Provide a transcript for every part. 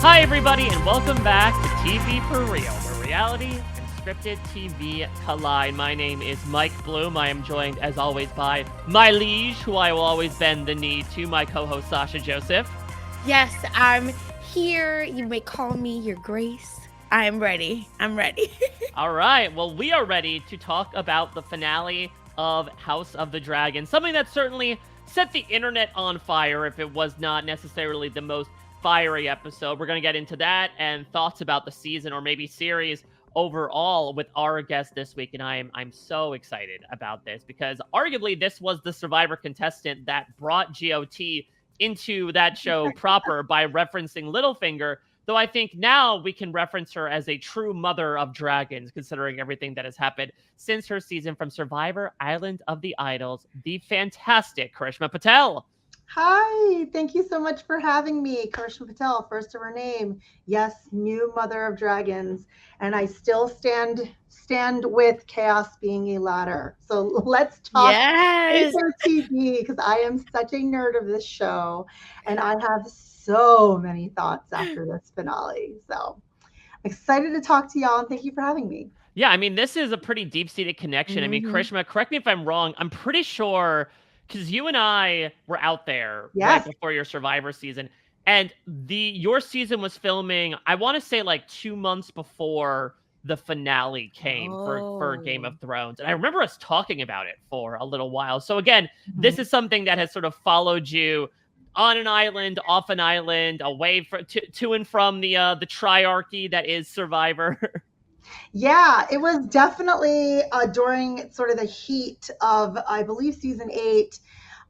Hi, everybody, and welcome back to TV for Real, where reality and scripted TV collide. My name is Mike Bloom. I am joined, as always, by my liege, who I will always bend the knee to, my co-host, Sasha Joseph. Yes, I'm here. You may call me Your Grace. I'm ready. All right, well, we are ready to talk about the finale of House of the Dragon, something that certainly set the internet on fire if it was not necessarily the most fiery episode. We're going to get into that and thoughts about the season or maybe series overall with our guest this week, and I'm so excited about this because arguably this was the Survivor contestant that brought GOT into that show proper by referencing Littlefinger, though I think now we can reference her as a true mother of dragons, considering everything that has happened since her season from Survivor Island of the Idols, the fantastic Karishma Patel. Hi, thank you so much for having me. Karishma Patel, first of her name. Yes, new mother of dragons. And I still stand with chaos being a ladder. So let's talk HOTD, because I am such a nerd of this show. And I have so many thoughts after this finale. So excited to talk to y'all, and thank you for having me. Yeah, I mean, this is a pretty deep-seated connection. I mean, Karishma, correct me if I'm wrong. I'm pretty sure, because you and I were out there right before your Survivor season, and your season was filming, I want to say like 2 months before the finale came for Game of Thrones. And I remember us talking about it for a little while. So again, this is something that has sort of followed you on an island, off an island, away to and from the triarchy that is Survivor. Yeah, it was definitely during sort of the heat of, I believe, season 8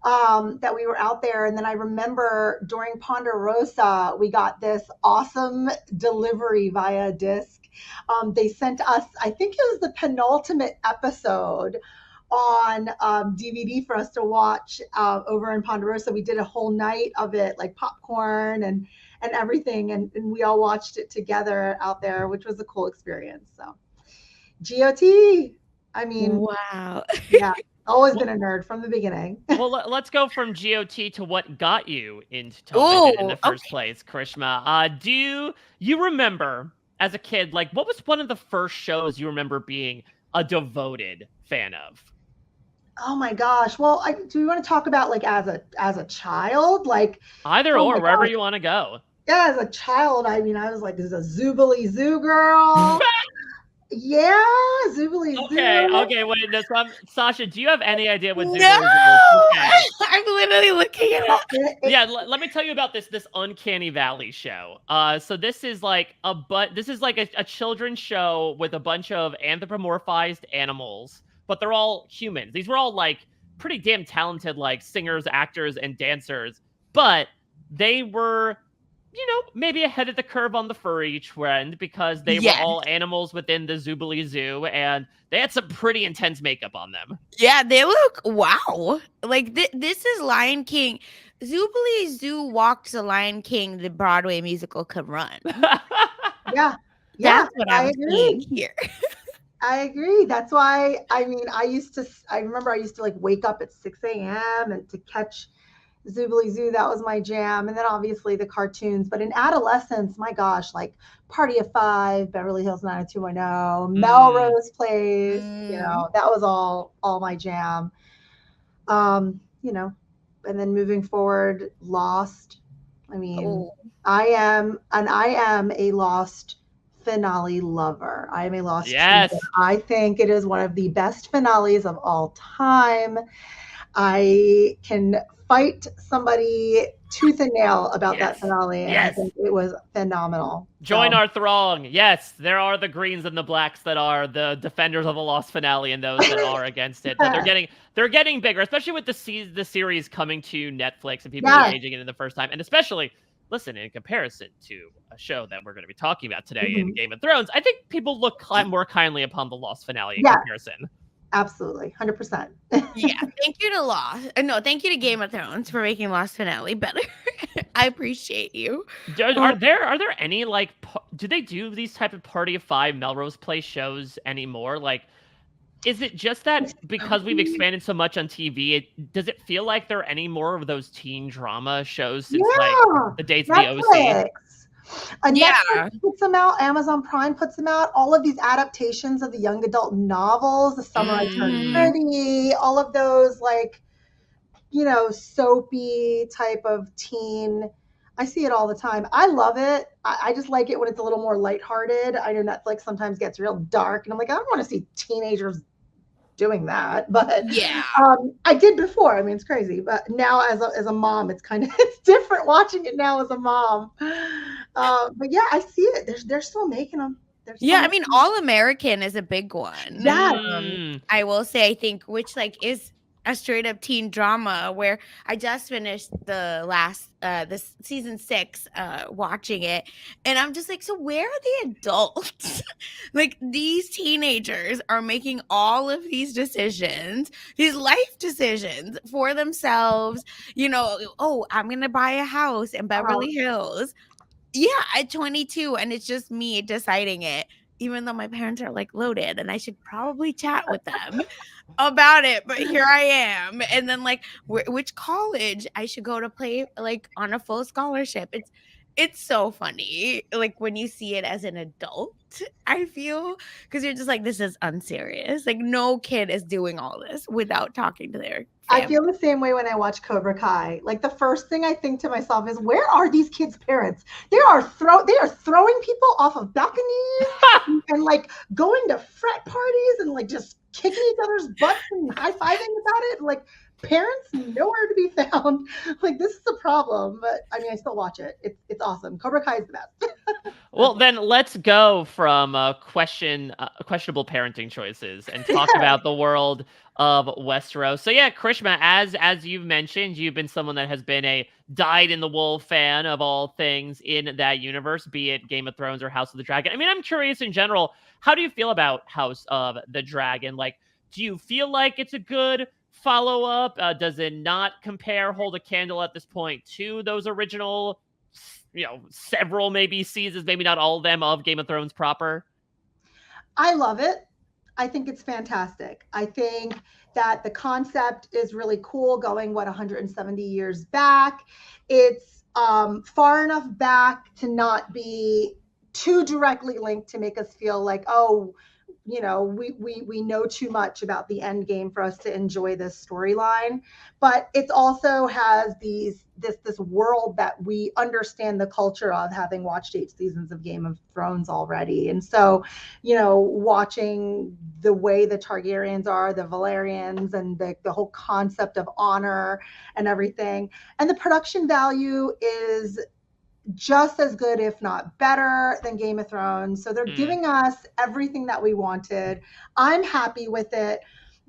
that we were out there. And then I remember during Ponderosa, we got this awesome delivery via disc. They sent us, I think it was the penultimate episode on DVD for us to watch over in Ponderosa. We did a whole night of it, like popcorn and everything, and we all watched it together out there, which was a cool experience. So GOT, I mean, wow. Yeah, always been a nerd from the beginning. Well, let's go from GOT to what got you into television in the first place, Karishma. Do you remember as a kid, like, what was one of the first shows you remember being a devoted fan of? Oh my gosh. Well, do we want to talk about like as a child? Like either or, wherever you want to go. Yeah, as a child, I mean, I was like, this is a Zoobly Zoo girl. Yeah, Zoobly Zoo. Okay, wait, no, Sasha, do you have any idea what Zoobly Zoo is? Okay. I'm literally looking it up. Yeah, let me tell you about this Uncanny Valley show. So this is like a children's show with a bunch of anthropomorphized animals, but they're all humans. These were all like pretty damn talented, like singers, actors, and dancers, but they were, maybe ahead of the curve on the furry trend because they were all animals within the Zoobly Zoo, and they had some pretty intense makeup on them. Yeah, they look, wow. Like, this is Lion King. Zoobly Zoo walked the Lion King, the Broadway musical, could run. Yeah. That's what I'm seeing here. I agree. That's why, I mean, I remember I used to like wake up at 6 a.m. and to catch Zoobly Zoo. That was my jam. And then obviously the cartoons. But in adolescence, my gosh, like Party of Five, Beverly Hills 90210, Melrose Place, that was all my jam. And then moving forward, Lost. I mean, I am a Lost finale lover. I am a Lost. Yes. Season. I think it is one of the best finales of all time. I can fight somebody tooth and nail about that finale. And I think it was phenomenal. Join our throng. Yes, there are the greens and the blacks that are the defenders of the Lost finale and those that are against it. But they're getting bigger, especially with the series coming to Netflix and people engaging in it the first time. And especially, listen, in comparison to a show that we're going to be talking about today in Game of Thrones, I think people look more kindly upon the Lost finale in comparison. Absolutely, 100%. Yeah, thank you to Lost. No, thank you to Game of Thrones for making Lost finale better. I appreciate you. Are there any like? Do they do these type of Party of Five Melrose Place shows anymore? Like, is it just that because we've expanded so much on TV, does it feel like there are any more of those teen drama shows since like the days of the OC? Yeah. Netflix puts them out. Amazon Prime puts them out. All of these adaptations of the young adult novels, The Summer I Turned Pretty, all of those like, soapy type of teen. I see it all the time. I love it. I just like it when it's a little more lighthearted. I know Netflix sometimes gets real dark, and I'm like, I don't want to see teenagers doing that, but Yeah. I did before. I mean, it's crazy, but now as a mom, it's kind of it's different watching it now as a mom. But yeah, I see it. They're still making them. Yeah, I mean, All American is a big one. Yeah. I will say, I think, which like is a straight up teen drama where I just finished the last this season 6 watching it, and I'm just like, so where are the adults? Like, these teenagers are making all of these decisions, these life decisions for themselves, oh, I'm gonna buy a house in Beverly Hills. Yeah, at 22, and it's just me deciding it, even though my parents are like loaded and I should probably chat with them about it, but here I am. And then like which college I should go to play like on a full scholarship. It's so funny like when you see it as an adult, I feel, because you're just like, this is unserious. Like, no kid is doing all this without talking to their family. I feel the same way when I watch Cobra Kai. Like, the first thing I think to myself is, where are these kids' parents? They are throwing people off of balconies and like going to frat parties and like just kicking each other's butts and high-fiving about it. Like, parents nowhere to be found. Like, this is a problem, but I mean, I still watch it. It's awesome. Cobra Kai is the best. Well, then let's go from questionable parenting choices and talk about the world of Westeros. So yeah, Krishma, as you've mentioned, you've been someone that has been a dyed-in-the-wool fan of all things in that universe, be it Game of Thrones or House of the Dragon. I mean, I'm curious in general, how do you feel about House of the Dragon? Like, do you feel like it's a good follow-up? Does it not hold a candle at this point to those original several maybe seasons, maybe not all of them, of Game of Thrones proper? I love it. I think it's fantastic. I think that the concept is really cool, going 170 years back. It's far enough back to not be too directly linked to make us feel like, oh, we know too much about the end game for us to enjoy this storyline. But it also has this world that we understand the culture of, having watched 8 seasons of Game of Thrones already. And so, watching the way the Targaryens are, the Valerians, and the whole concept of honor and everything. And the production value is just as good, if not better, than Game of Thrones. So they're giving us everything that we wanted. I'm happy with it.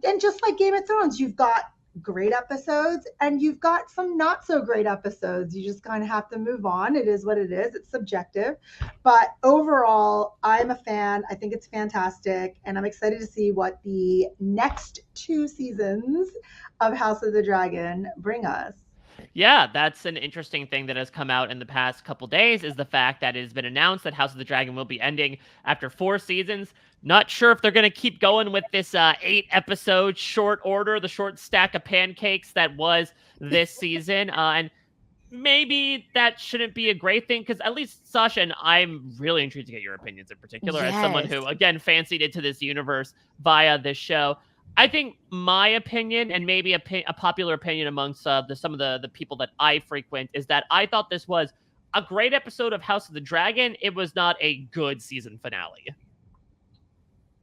And just like Game of Thrones, you've got great episodes and you've got some not so great episodes. You just kind of have to move on. It is what it is. It's subjective. But overall, I'm a fan. I think it's fantastic. And I'm excited to see what the next 2 seasons of House of the Dragon bring us. Yeah, that's an interesting thing that has come out in the past couple days, is the fact that it has been announced that House of the Dragon will be ending after 4 seasons. Not sure if they're going to keep going with this 8-episode short order, the short stack of pancakes that was this season. And maybe that shouldn't be a great thing, because at least Sasha and I'm really intrigued to get your opinions in particular, as someone who, again, fancied into this universe via this show. I think my opinion, and maybe a popular opinion amongst some of the people that I frequent, is that I thought this was a great episode of House of the Dragon. It was not a good season finale.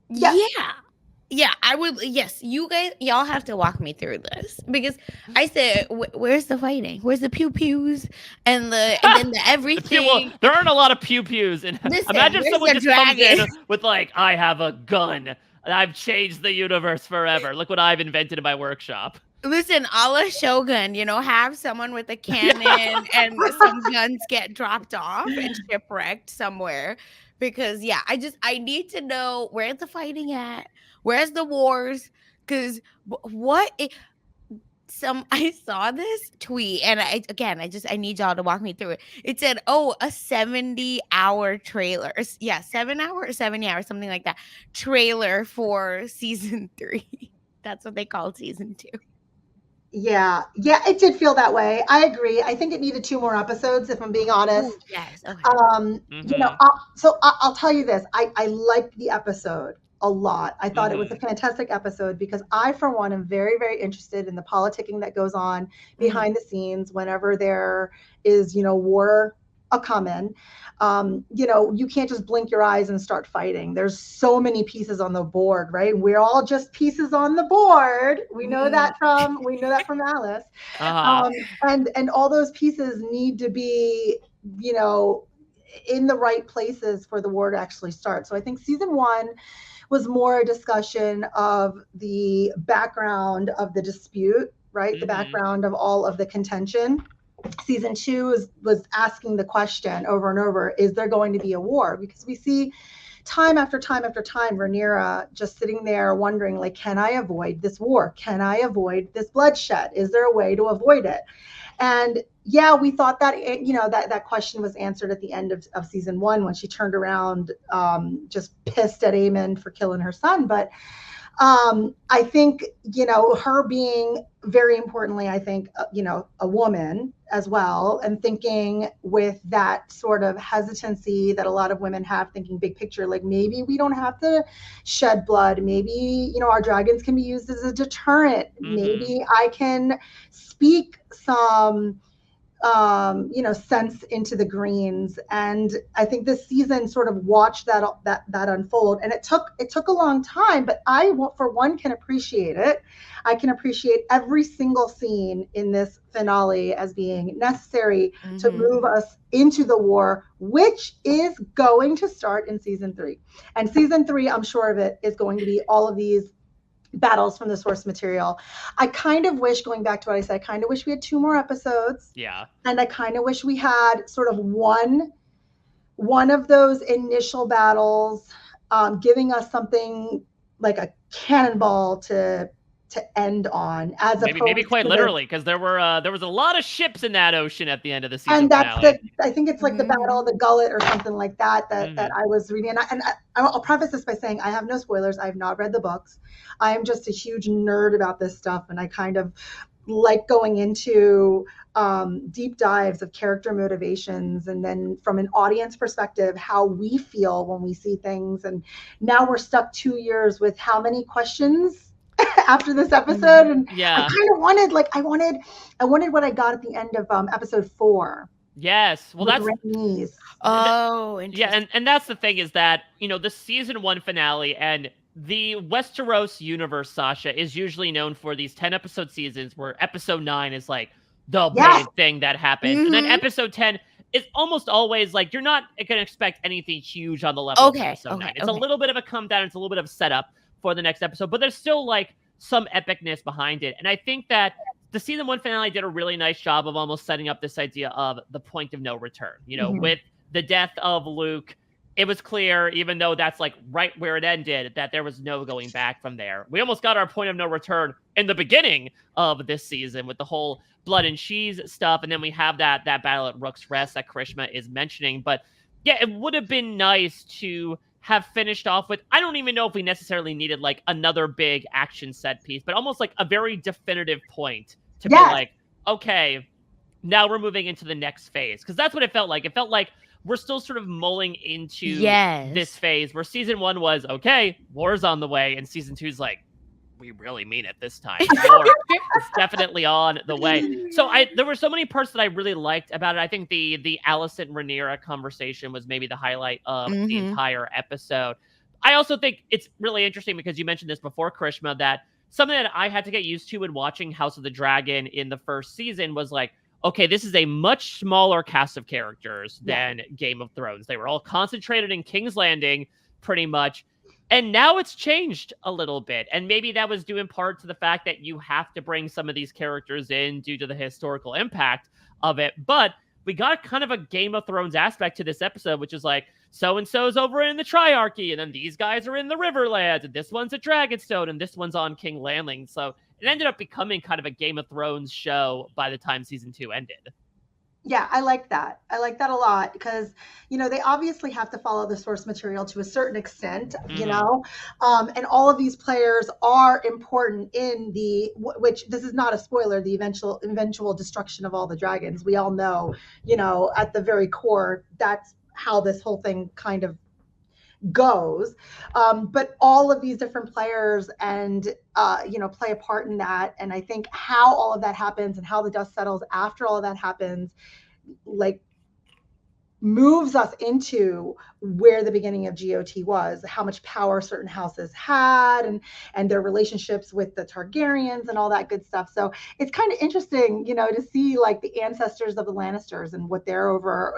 Yeah, I would. Yes, y'all have to walk me through this, because I said, where's the fighting? Where's the pew pews and then the everything? There aren't a lot of pew pews. Imagine if someone just comes in with like, I have a gun. I've changed the universe forever. Look what I've invented in my workshop. Listen, a la Shogun, have someone with a cannon and some guns get dropped off and shipwrecked somewhere. Because, I need to know, where's the fighting at? Where's the wars? Because I saw this tweet, and I need y'all to walk me through it. It said, a 70-hour trailer. Yeah, 7 hours, 70 hours, something like that. Trailer for season 3. That's what they call season 2. Yeah, it did feel that way. I agree. I think it needed 2 more episodes, if I'm being honest. Ooh, yes. Okay. Mm-hmm. I'll tell you this. I liked the episode a lot. I thought it was a fantastic episode because I, for one, am very, very interested in the politicking that goes on behind the scenes whenever there is, war a coming. You can't just blink your eyes and start fighting. There's so many pieces on the board, right? We're all just pieces on the board. We know that from Alice. Uh-huh. And all those pieces need to be, in the right places for the war to actually start. So I think season 1 was more a discussion of the background of the dispute, right? The background of all of the contention. Season 2 was asking the question over and over, is there going to be a war? Because we see time after time after time, Rhaenyra just sitting there wondering, like, can I avoid this war? Can I avoid this bloodshed? Is there a way to avoid it? And yeah, we thought that, that question was answered at the end of season 1 when she turned around, just pissed at Aemon for killing her son. But I think, her being very importantly, I think, a woman as well, and thinking with that sort of hesitancy that a lot of women have, thinking big picture, like maybe we don't have to shed blood. Maybe, our dragons can be used as a deterrent. Maybe I can speak some sense into the greens. And I think this season sort of watched that unfold. And it took a long time, but I, for one, can appreciate it. I can appreciate every single scene in this finale as being necessary to move us into the war, which is going to start in season 3. And season 3, I'm sure of it, is going to be all of these battles from the source material. I kind of wish, going back to what I said, I kind of wish we had 2 more episodes. Yeah. And I kind of wish we had sort of one of those initial battles, giving us something like a cannonball to end on, as maybe quite literally, because there was a lot of ships in that ocean at the end of the season and that's finale. I think it's like the Battle of the Gullet or something like that that I was reading. And I'll preface this by saying I have no spoilers. I have not read the books. I am just a huge nerd about this stuff, and I kind of like going into deep dives of character motivations, and then from an audience perspective, how we feel when we see things. And now we're stuck 2 years with how many questions after this episode. And yeah, I kind of wanted, I wanted what I got at the end of episode 4. Yes, well, that's interesting. and that's the thing, is that the season 1 finale and the Westeros universe, Sasha, is usually known for these 10-episode seasons where episode 9 is like the big thing that happens, and then episode 10 is almost always like you're not going to expect anything huge on the level of episode 9. It's a little bit of a come down, it's a little bit of a setup for the next episode, but there's still like some epicness behind it. And I think that the season 1 finale did a really nice job of almost setting up this idea of the point of no return. With the death of Luke, it was clear, even though that's like right where it ended, that there was no going back from there. We almost got our point of no return in the beginning of this season with the whole blood and cheese stuff. And then we have that battle at Rook's Rest that Karishma is mentioning. But yeah, it would have been nice to have finished off with, I don't even know if we necessarily needed like another big action set piece, but almost like a very definitive point to be like, okay, now we're moving into the next phase. Because that's what it felt like. It felt like we're still sort of mulling into this phase where season 1 was, okay, war's on the way, and season 2 is like, we really mean it this time. War is definitely on the way. So there were so many parts that I really liked about it. I think the Alicent Rhaenyra conversation was maybe the highlight of the entire episode. I also think it's really interesting because you mentioned this before, Karishma, that something that I had to get used to in watching House of the Dragon in the first season was like, okay, this is a much smaller cast of characters than Game of Thrones. They were all concentrated in King's Landing, pretty much. And now it's changed a little bit. And maybe that was due in part to the fact that you have to bring some of these characters in due to the historical impact of it. But we got kind of a Game of Thrones aspect to this episode, which is like, so-and-so's over in the Triarchy, and then these guys are in the Riverlands, and this one's at Dragonstone, and this one's on King Landing. So it ended up becoming kind of a Game of Thrones show by the time season 2 ended. Yeah, I like that. I like that a lot because, they obviously have to follow the source material to a certain extent, Mhm. and all of these players are important in which this is not a spoiler, the eventual destruction of all the dragons. We all know, at the very core, that's how this whole thing kind of goes. But all of these different players and play a part in that. And I think how all of that happens and how the dust settles after all of that happens, like, moves us into where the beginning of GOT was, how much power certain houses had, and their relationships with the Targaryens and all that good stuff. So it's kind of interesting, to see like the ancestors of the Lannisters and what they're over,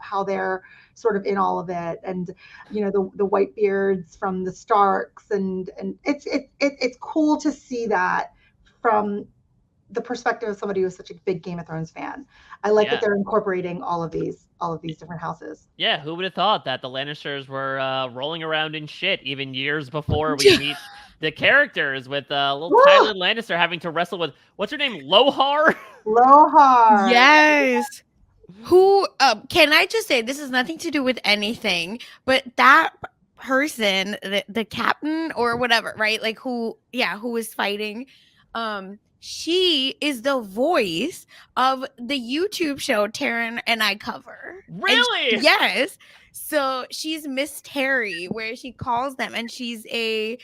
how they're sort of in all of it, and the Whitebeards from the Starks, and it's cool to see that from the perspective of somebody who's such a big Game of Thrones fan. I like that Yeah. they're incorporating all of these different houses. Yeah, who would have thought that the Lannisters were rolling around in shit even years before we meet the characters, with little Woo! Tyler Lannister having to wrestle with, what's her name, Lohar? Lohar. Yes. Who can I just say, this has nothing to do with anything, but that person, the captain or whatever, right? Like who is fighting, she is the voice of the YouTube show Taryn and I cover. Really? Yes. So she's Miss Terry, where she calls them, and she's a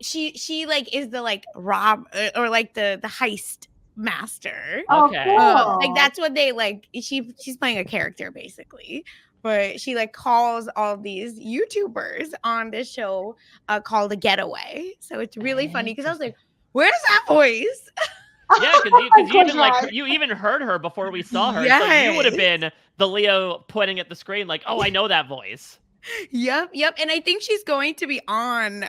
she like is the like rob or like the heist master. Oh, Okay. Like cool. that's what they like. She's playing a character basically, but she like calls all these YouTubers on this show called The Getaway. So it's really funny because I was like, "Where's that voice?" Yeah, because you Close even your eyes. you even heard her before we saw her, so you would have Yes. been the Leo pointing at the screen like, oh, I know that voice. Yep. And I think she's going to be on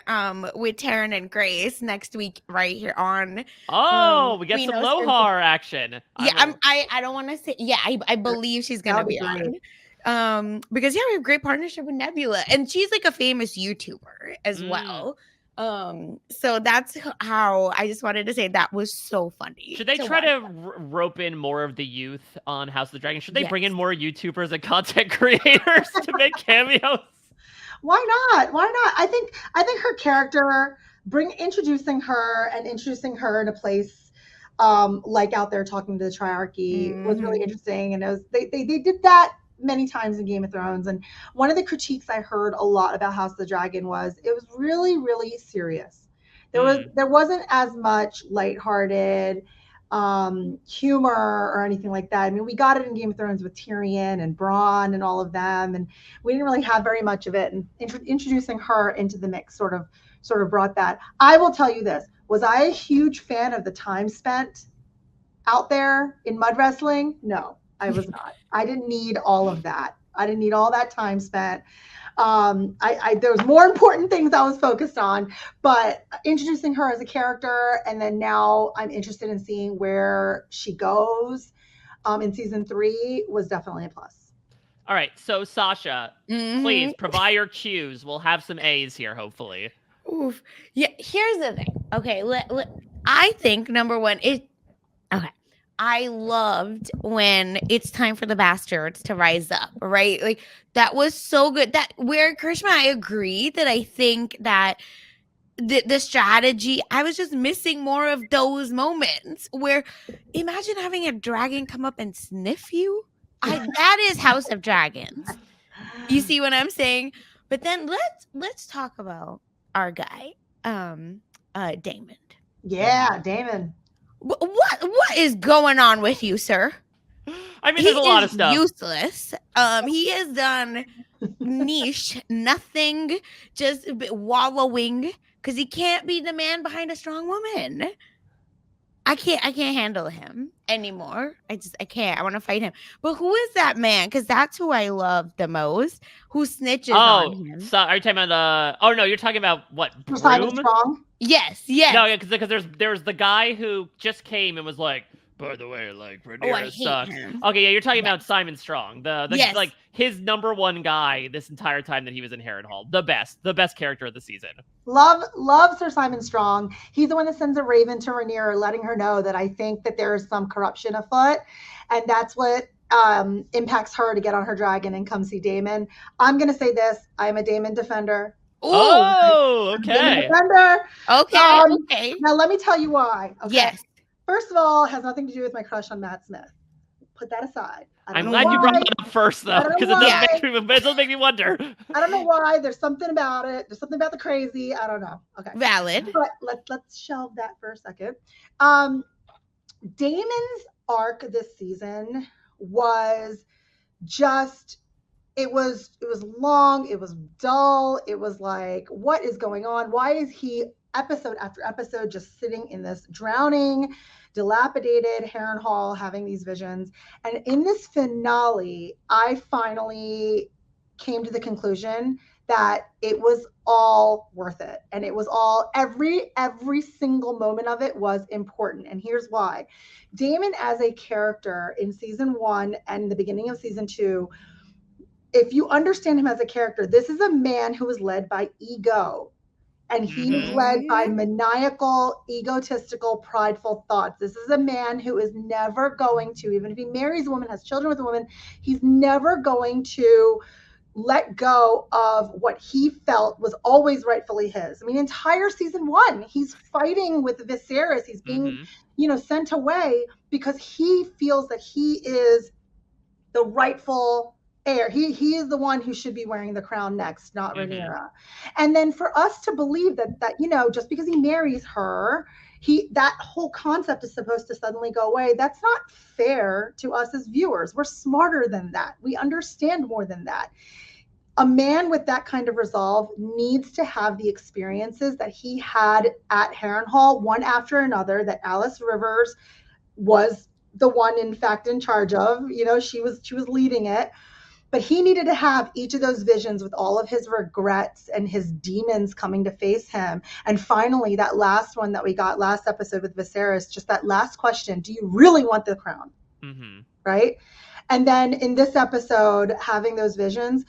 with Taryn and Grace next week, right here on Oh, we get We some Know Lohar action. Yeah, I don't want to say. Yeah, I believe she's That gonna would be be great. on. Because we have a great partnership with Nebula, and she's like a famous YouTuber as Mm. well. So that's how I just wanted to say that was so funny. Should they to try watch. to rope in more of the youth on House of the Dragon? Should they bring in Yes. more YouTubers and content creators to make cameos? Why not? Why not? I think her character, introducing her in a place like out there talking to the Triarchy, was really Mhm. interesting. And they did that many times in Game of Thrones. And one of the critiques I heard a lot about House of the Dragon was it was really, really serious. Mm. There wasn't as much lighthearted humor or anything like that. I mean, we got it in Game of Thrones with Tyrion and Bronn and all of them, and we didn't really have very much of it. And introducing her into the mix sort of brought that. I will tell you this: was I a huge fan of the time spent out there in mud wrestling? No, I was not. I didn't need all of that. I didn't need all that time spent. There was more important things I was focused on, but introducing her as a character, and then now I'm interested in seeing where she goes in season 3 was definitely a plus. All right, so Sasha, please Mhm. provide your cues. We'll have some A's here, hopefully. Oof. Yeah. Here's the thing. Okay. I think number one is okay. I loved when it's time for the bastards to rise up, right? Like that was so good. That where Karishma, I agree that I think that the strategy, I was just missing more of those moments where imagine having a dragon come up and sniff you. That is House of Dragons. You see what I'm saying? But then let's talk about our guy, Damon. Yeah, Damon. What is going on with you, sir? I mean, He there's a lot of is stuff. useless. He has done niche, nothing, just wallowing because he can't be the man behind a strong woman. I can't handle him anymore. I can't. I want to fight him. But who is that man? Because that's who I love the most. Who snitches on him? So are you talking about oh no, you're talking about what, Simon Broom? Strong. Yes. No, yeah, because there's the guy who just came and was like, by the way, like, Oh, I Rhaenyra hate sucks. him. Okay, yeah, you're talking Yes. about Simon Strong, the Yes. like his number one guy this entire time that he was in Harrenhal. The best character of the season. Love Sir Simon Strong. He's the one that sends a raven to Rhaenyra, letting her know that I think that there is some corruption afoot, and that's what impacts her to get on her dragon and come see Damon. I'm gonna say this: I am a Damon defender. Ooh. Oh, Damon okay. defender. Okay. Okay. Now let me tell you why. Okay. Yes. First of all, it has nothing to do with my crush on Matt Smith. Put that aside. I'm glad you brought that up first, though, because it does make me wonder. I don't know why. There's something about it. There's something about the crazy. I don't know. Okay. Valid. But let's shelve that for a second. Damon's arc this season was just, it was long, it was dull, it was like, what is going on? Why is he episode after episode just sitting in this drowning, dilapidated Harrenhal having these visions? And in this finale, I finally came to the conclusion that it was all worth it, and it was all, every single moment of it was important. And here's why. Damon as a character in season 1 and the beginning of season 2, if you understand him as a character, this is a man who is led by ego, and he is led by maniacal, egotistical, prideful thoughts. This is a man who is never going to, even if he marries a woman, has children with a woman, he's never going to let go of what he felt was always rightfully his. I mean, entire season 1, he's fighting with Viserys. He's being, sent away because he feels that he is the rightful heir. He is the one who should be wearing the crown next, not Rhaenyra. And then for us to believe that just because he marries her, that whole concept is supposed to suddenly go away. That's not fair to us as viewers. We're smarter than that. We understand more than that. A man with that kind of resolve needs to have the experiences that he had at Harrenhal, one after another, that Alice Rivers was the one, in fact, in charge of. She was leading it. But he needed to have each of those visions with all of his regrets and his demons coming to face him. And finally, that last one that we got last episode with Viserys, just that last question, do you really want the crown? Right? And then in this episode, having those visions,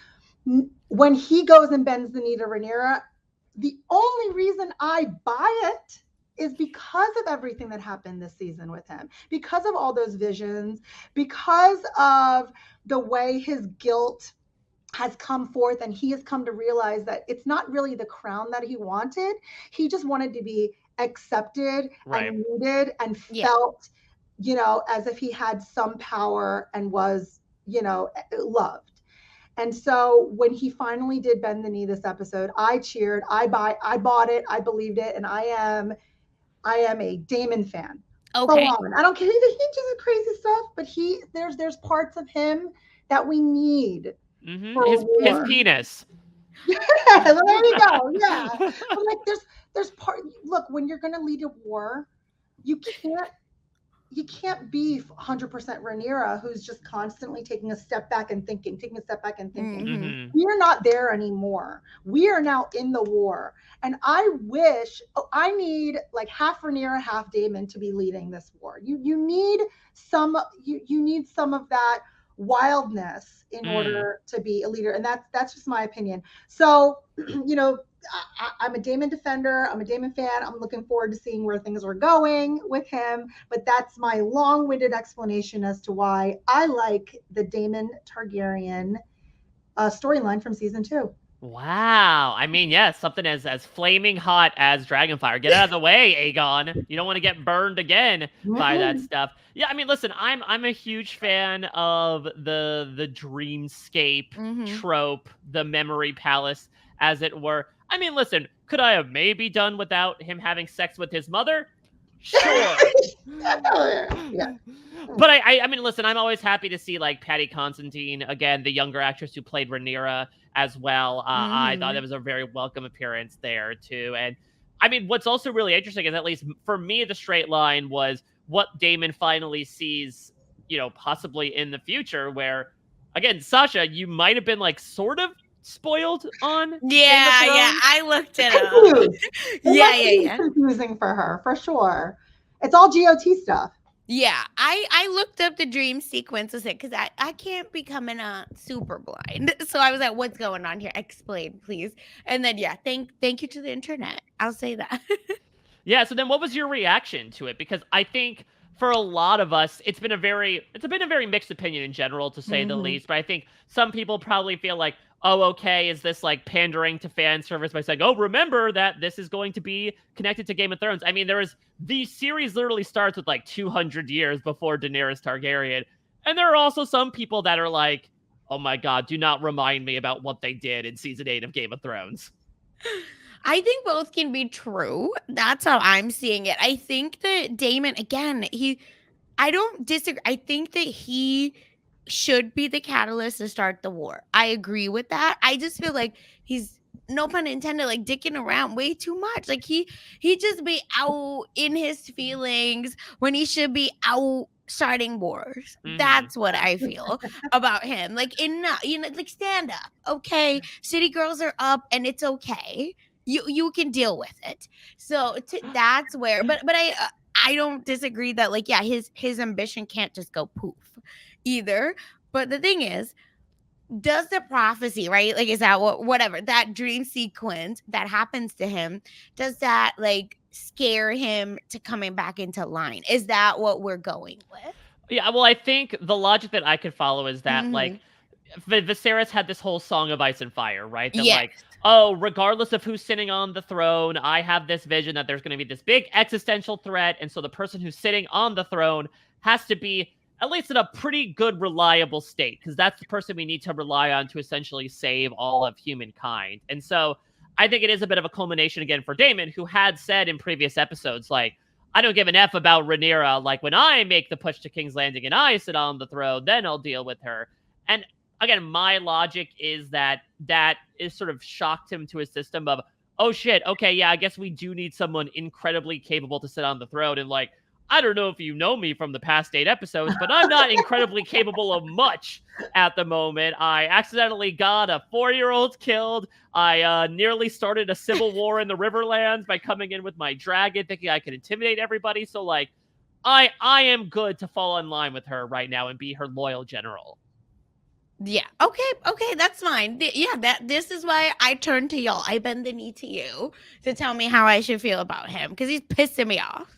when he goes and bends the knee to Rhaenyra, the only reason I buy it is because of everything that happened this season with him, because of all those visions, because of the way his guilt has come forth, and he has come to realize that it's not really the crown that he wanted. He just wanted to be accepted and needed and felt, as if he had some power and was, loved. And so when he finally did bend the knee this episode, I cheered, I bought it, I believed it, and I am a Damon fan. Okay. I don't care. He does crazy stuff, but there's parts of him that we need. His penis. Yeah, there you go. Yeah. But like there's part. Look, when you're gonna lead a war, you can't be 100% Rhaenyra, who's just constantly taking a step back and thinking. We are not there anymore. We are now in the war. And I need like half Rhaenyra, half Damon to be leading this war. You need some of that wildness in order to be a leader. And that's just my opinion. So, I'm a Damon defender. I'm a Damon fan. I'm looking forward to seeing where things are going with him. But that's my long-winded explanation as to why I like the Damon Targaryen storyline from season 2. Wow. I mean, yes, something as flaming hot as Dragonfire. Get out of the way, Aegon. You don't want to get burned again by that stuff. Yeah, I mean, listen, I'm a huge fan of the dreamscape trope, the memory palace, as it were. I mean, listen, could I have maybe done without him having sex with his mother? Sure. Yeah. But I mean, listen, I'm always happy to see like Patty Constantine, again, the younger actress who played Rhaenyra as well. I thought that was a very welcome appearance there too. And I mean, what's also really interesting is, at least for me, the straight line was what Damon finally sees, possibly in the future, where, again, Sasha, you might have been like sort of spoiled on. Yeah, I looked it up. Yeah. Confusing for her, for sure. It's all GOT stuff. Yeah, I looked up the dream sequences because I can't be coming super blind. So I was like, what's going on here? Explain, please. And then yeah, thank you to the internet. I'll say that. Yeah, so then what was your reaction to it? Because I think for a lot of us, it's been a very mixed opinion in general, to say the Hmm. least. But I think some people probably feel like, oh, okay, is this like pandering to fan service by saying, oh, remember that this is going to be connected to Game of Thrones? I mean, the series literally starts with like 200 years before Daenerys Targaryen. And there are also some people that are like, oh my god, do not remind me about what they did in season 8 of Game of Thrones. I think both can be true. That's how I'm seeing it. I think that Damon, again, I don't disagree. I think that he should be the catalyst to start the war. I agree with that. I just feel like he's, no pun intended, like dicking around way too much. Like he just be out in his feelings when he should be out starting wars. Hmm. That's what I feel about him. Like enough, like stand up. Okay. City girls are up and it's okay. You can deal with it. So that's where, but I don't disagree that, like, yeah, his ambition can't just go poof either. But the thing is, does the prophecy, right? Like, is that whatever that dream sequence that happens to him, does that like scare him to coming back into line? Is that what we're going with? Yeah, well, I think the logic that I could follow is that, Hmm. like, Viserys had this whole song of ice and fire, right? That, Yes. like, oh, regardless of who's sitting on the throne, I have this vision that there's going to be this big existential threat. And so the person who's sitting on the throne has to be at least in a pretty good, reliable state, because that's the person we need to rely on to essentially save all of humankind. And so I think it is a bit of a culmination again for Damon, who had said in previous episodes, like, I don't give an F about Rhaenyra. Like, when I make the push to King's Landing and I sit on the throne, then I'll deal with her. And again, my logic is that that is sort of shocked him to his system of, oh shit, okay, yeah, I guess we do need someone incredibly capable to sit on the throne. And like, I don't know if you know me from the past 8 episodes, but I'm not incredibly capable of much at the moment. I accidentally got a 4-year-old killed. I nearly started a civil war in the Riverlands by coming in with my dragon, thinking I could intimidate everybody. So like, I am good to fall in line with her right now and be her loyal general. Yeah. Okay. That's fine. Yeah. This is why I turn to y'all. I bend the knee to you to tell me how I should feel about him because he's pissing me off.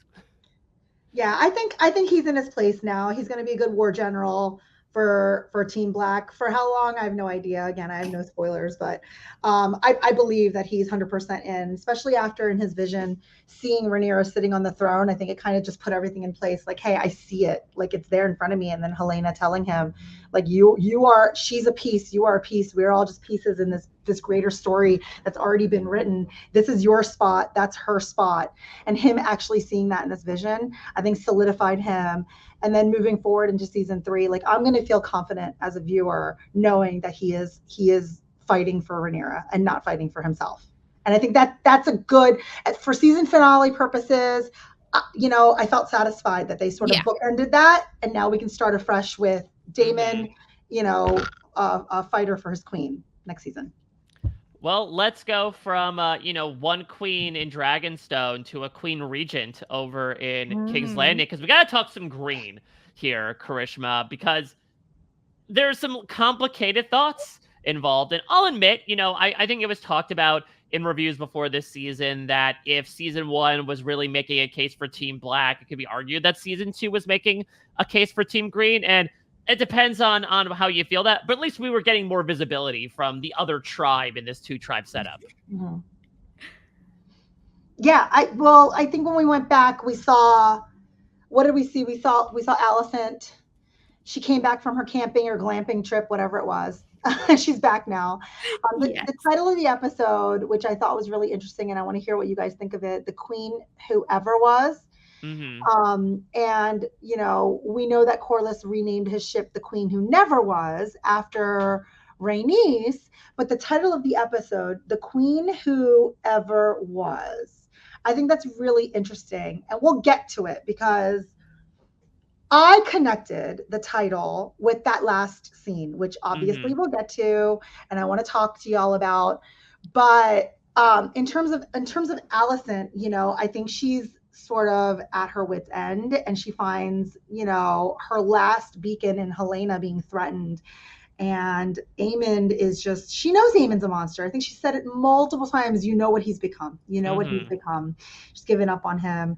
Yeah, I think he's in his place now. He's going to be a good war general for Team Black. For how long, I have no idea. Again, I have no spoilers, but I believe that he's 100% in, especially after in his vision seeing Rhaenyra sitting on the throne. I think it kind of just put everything in place. Like, hey, I see it, like it's there in front of me. And then Helena telling him, like, you are, she's a piece, you are a piece. We're all just pieces in this greater story that's already been written. This is your spot. That's her spot. And him actually seeing that in this vision, I think solidified him. And then moving forward into season 3, like I'm going to feel confident as a viewer knowing that he is fighting for Rhaenyra and not fighting for himself. And I think that's a good, for season finale purposes. I felt satisfied that they sort of Yeah. bookended that, and now we can start afresh with Mm-hmm. Damon, a fighter for his queen next season. Well, let's go from one queen in Dragonstone to a queen regent over in King's Mm-hmm. Landing, because we gotta talk some green here, Karishma, because there's some complicated thoughts involved. And I'll admit, I think it was talked about in reviews before this season that if season 1 was really making a case for Team Black, it could be argued that season 2 was making a case for Team Green. And it depends on how you feel that, but at least we were getting more visibility from the other tribe in this 2-tribe setup. Mm-hmm. Yeah, I think when we went back, we saw, what did we see? We saw Alicent. She came back from her camping or glamping trip, whatever it was. She's back now. The Yes. title of the episode, which I thought was really interesting, and I want to hear what you guys think of it, The Queen Whoever Was. Mm-hmm. And, we know that Corlys renamed his ship The Queen Who Never Was after Rhaenys, but the title of the episode, The Queen Who Ever Was. I think that's really interesting. And we'll get to it because I connected the title with that last scene, which Mm-hmm. obviously we'll get to, and I want to talk to y'all about. But in terms of Alicent, I think she's sort of at her wit's end, and she finds, her last beacon in Helaena being threatened. And Aemond is just, she knows Aemond's a monster. I think she said it multiple times. You know what he's become. You know what he's become. She's given up on him.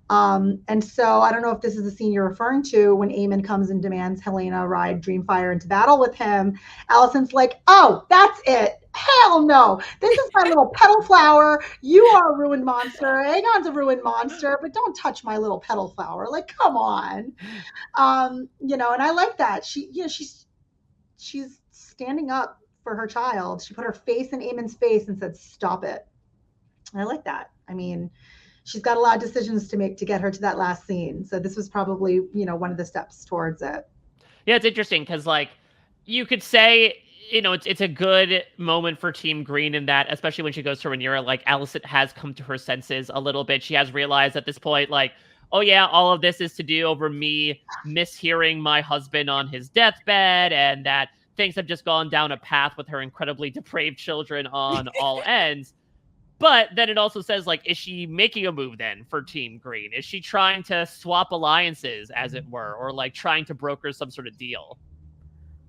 And so I don't know if this is the scene you're referring to when Aemond comes and demands Helaena ride Dreamfire into battle with him. Alicent's like, oh, that's it. Hell no. This is my little petal flower. You are a ruined monster. Aegon's a ruined monster, but don't touch my little petal flower. Like, come on. And I like that. She's standing up for her child. She put her face in Aemon's face and said, stop it. I like that. I mean, she's got a lot of decisions to make to get her to that last scene. So this was probably, one of the steps towards it. Yeah, it's interesting because, like, you could say, it's a good moment for Team Green in that, especially when she goes to Rhaenyra, like, Alicent has come to her senses a little bit. She has realized at this point, like, oh yeah, all of this is to do over me mishearing my husband on his deathbed, and that things have just gone down a path with her incredibly depraved children on all ends. But then it also says, like, is she making a move then for Team Green? Is she trying to swap alliances, as it were, or like trying to broker some sort of deal?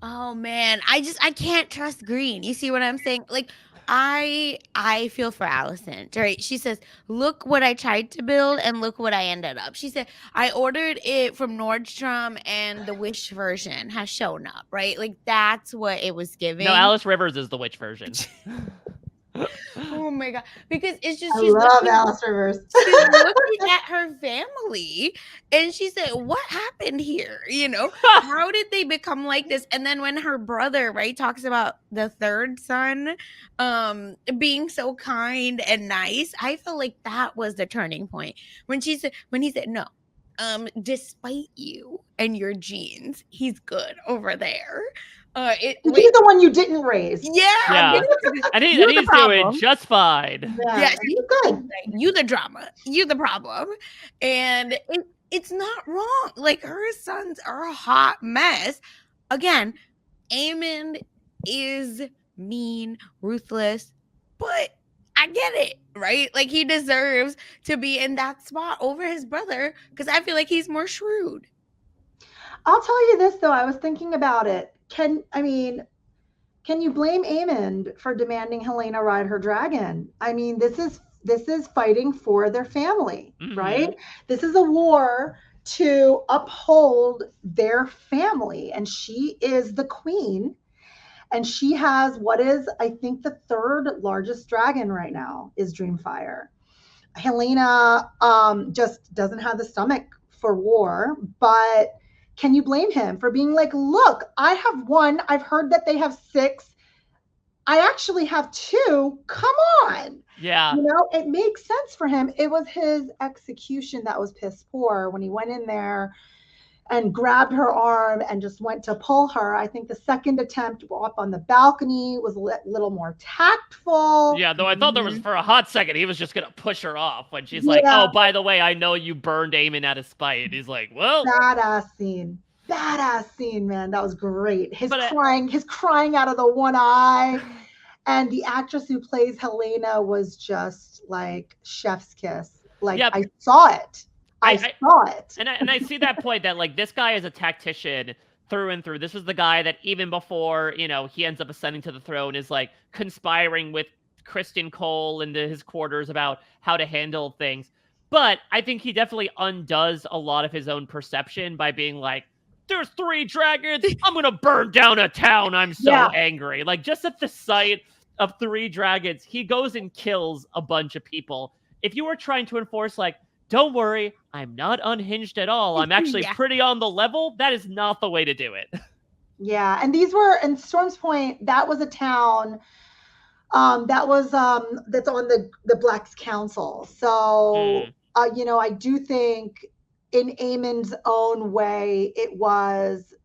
Oh man, I can't trust Green. You see what I'm saying? Like, I feel for Alicent, right? She says, look what I tried to build and look what I ended up. She said, I ordered it from Nordstrom and the Wish version has shown up, right? Like, that's what it was giving. No, Alice Rivers is the witch version. Oh my god, because it's just, I love Alice Rivers. She's looking at her family and she said, what happened here? How did they become like this? And then when her brother, right, talks about the third son being so kind and nice, I feel like that was the turning point when he said no, despite you and your genes, he's good over there. He's the one you didn't raise. Yeah. And he's doing just fine. Yeah, he's good. You the drama. You the problem. And it's not wrong. Like, her sons are a hot mess. Again, Aemond is mean, ruthless, but I get it, right? Like, he deserves to be in that spot over his brother because I feel like he's more shrewd. I'll tell you this, though. I was thinking about it. Can you blame Aemond for demanding Helaena ride her dragon? I mean, this is fighting for their family, right? This is a war to uphold their family, and she is the queen, and she has what is, I think, the third largest dragon right now is Dreamfire. Helaena just doesn't have the stomach for war, but can you blame him for being like, look, I have one. I've heard that they have 6. I actually have 2. Come on. Yeah. It makes sense for him. It was his execution that was piss poor when he went in there and grabbed her arm and just went to pull her. I think the second attempt up on the balcony was a little more tactful. Yeah, though I thought there was, for a hot second, he was just going to push her off when she's like, oh, by the way, I know you burned Aemon out of spite. He's like, well. Badass scene, man. That was great. His crying out of the one eye. And the actress who plays Helaena was just like chef's kiss. Like, yep. I saw it. I saw it. And I see that point that, like, this guy is a tactician through and through. This was the guy that even before, he ends up ascending to the throne is, like, conspiring with Kristen Cole into his quarters about how to handle things. But I think he definitely undoes a lot of his own perception by being like, there's 3 dragons. I'm going to burn down a town. I'm so angry. Like, just at the sight of 3 dragons, he goes and kills a bunch of people. If you were trying to enforce, like, don't worry, I'm not unhinged at all. I'm actually pretty on the level. That is not the way to do it. Yeah, and in Storm's Point, that was a town that's on the Black's Council. So, I do think in Aemon's own way, it was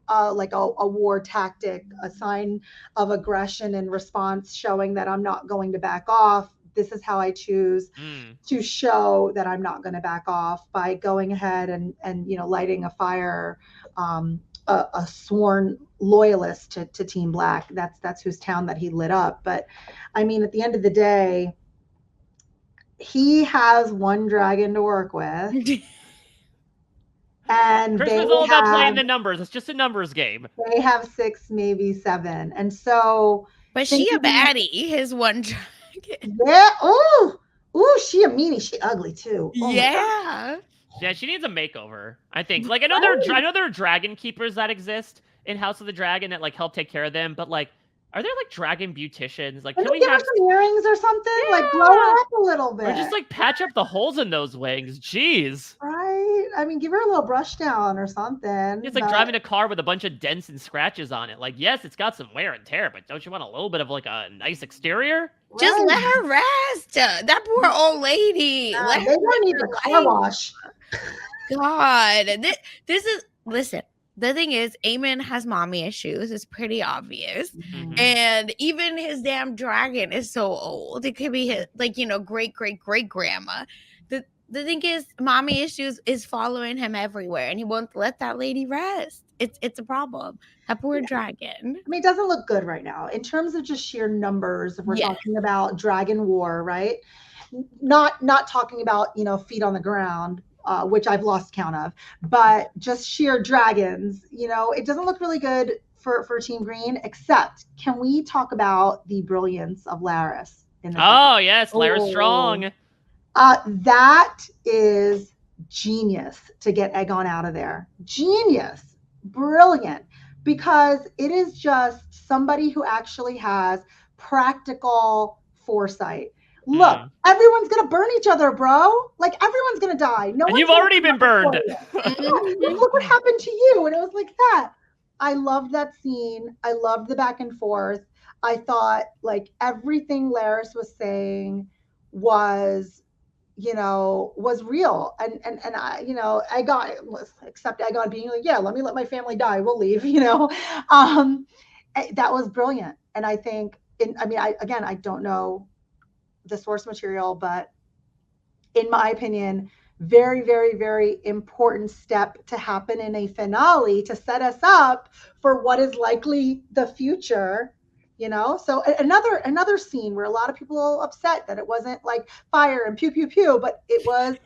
like a war tactic, a sign of aggression and response, showing that I'm not going to back off. This is how I choose to show that I'm not going to back off, by going ahead and lighting a fire, a sworn loyalist to Team Black. That's whose town that he lit up. But I mean, at the end of the day, he has one dragon to work with. And Christmas all about playing the numbers. It's just a numbers game. They have 6, maybe 7. And so But she a baddie, his one dragon. Yeah. Ooh, she a meanie. She ugly too. Oh yeah. Yeah, she needs a makeover, I think. Like, I know there are dragon keepers that exist in House of the Dragon that, like, help take care of them, but, like, are there, like, dragon beauticians? Like, can we give have her some earrings or something? Yeah. Like, blow her up a little bit. Or just, like, patch up the holes in those wings. Jeez. Right? I mean, give her a little brush down or something. It's like driving a car with a bunch of dents and scratches on it. Like, yes, it's got some wear and tear, but don't you want a little bit of, like, a nice exterior? Just let her rest. That poor old lady. They don't need a car wash. God. This is, listen, the thing is, Aemon has mommy issues. It's pretty obvious. Mm-hmm. And even his damn dragon is so old. It could be his, like, great grandma. The thing is, mommy issues is following him everywhere, and he won't let that lady rest. It's a problem. That poor dragon. I mean, it doesn't look good right now in terms of just sheer numbers. If we're talking about dragon war, right? Not talking about feet on the ground, which I've lost count of, but just sheer dragons. It doesn't look really good for Team Green. Except, can we talk about the brilliance of Larys in this episode? Yes, Larys strong. That is genius to get Aegon out of there. Genius. Brilliant. Because it is just somebody who actually has practical foresight. Look, everyone's going to burn each other, bro. Like, everyone's going to die. And you've already been burned. Look what happened to you. And it was like that. I loved that scene. I loved the back and forth. I thought, like, everything Larys was saying was real. And Aegon, except Aegon being like, let me let my family die. We'll leave, that was brilliant. And I think, I don't know the source material, but in my opinion, very, very, very important step to happen in a finale to set us up for what is likely the future. So another scene where a lot of people are upset that it wasn't like fire and pew pew pew, but it was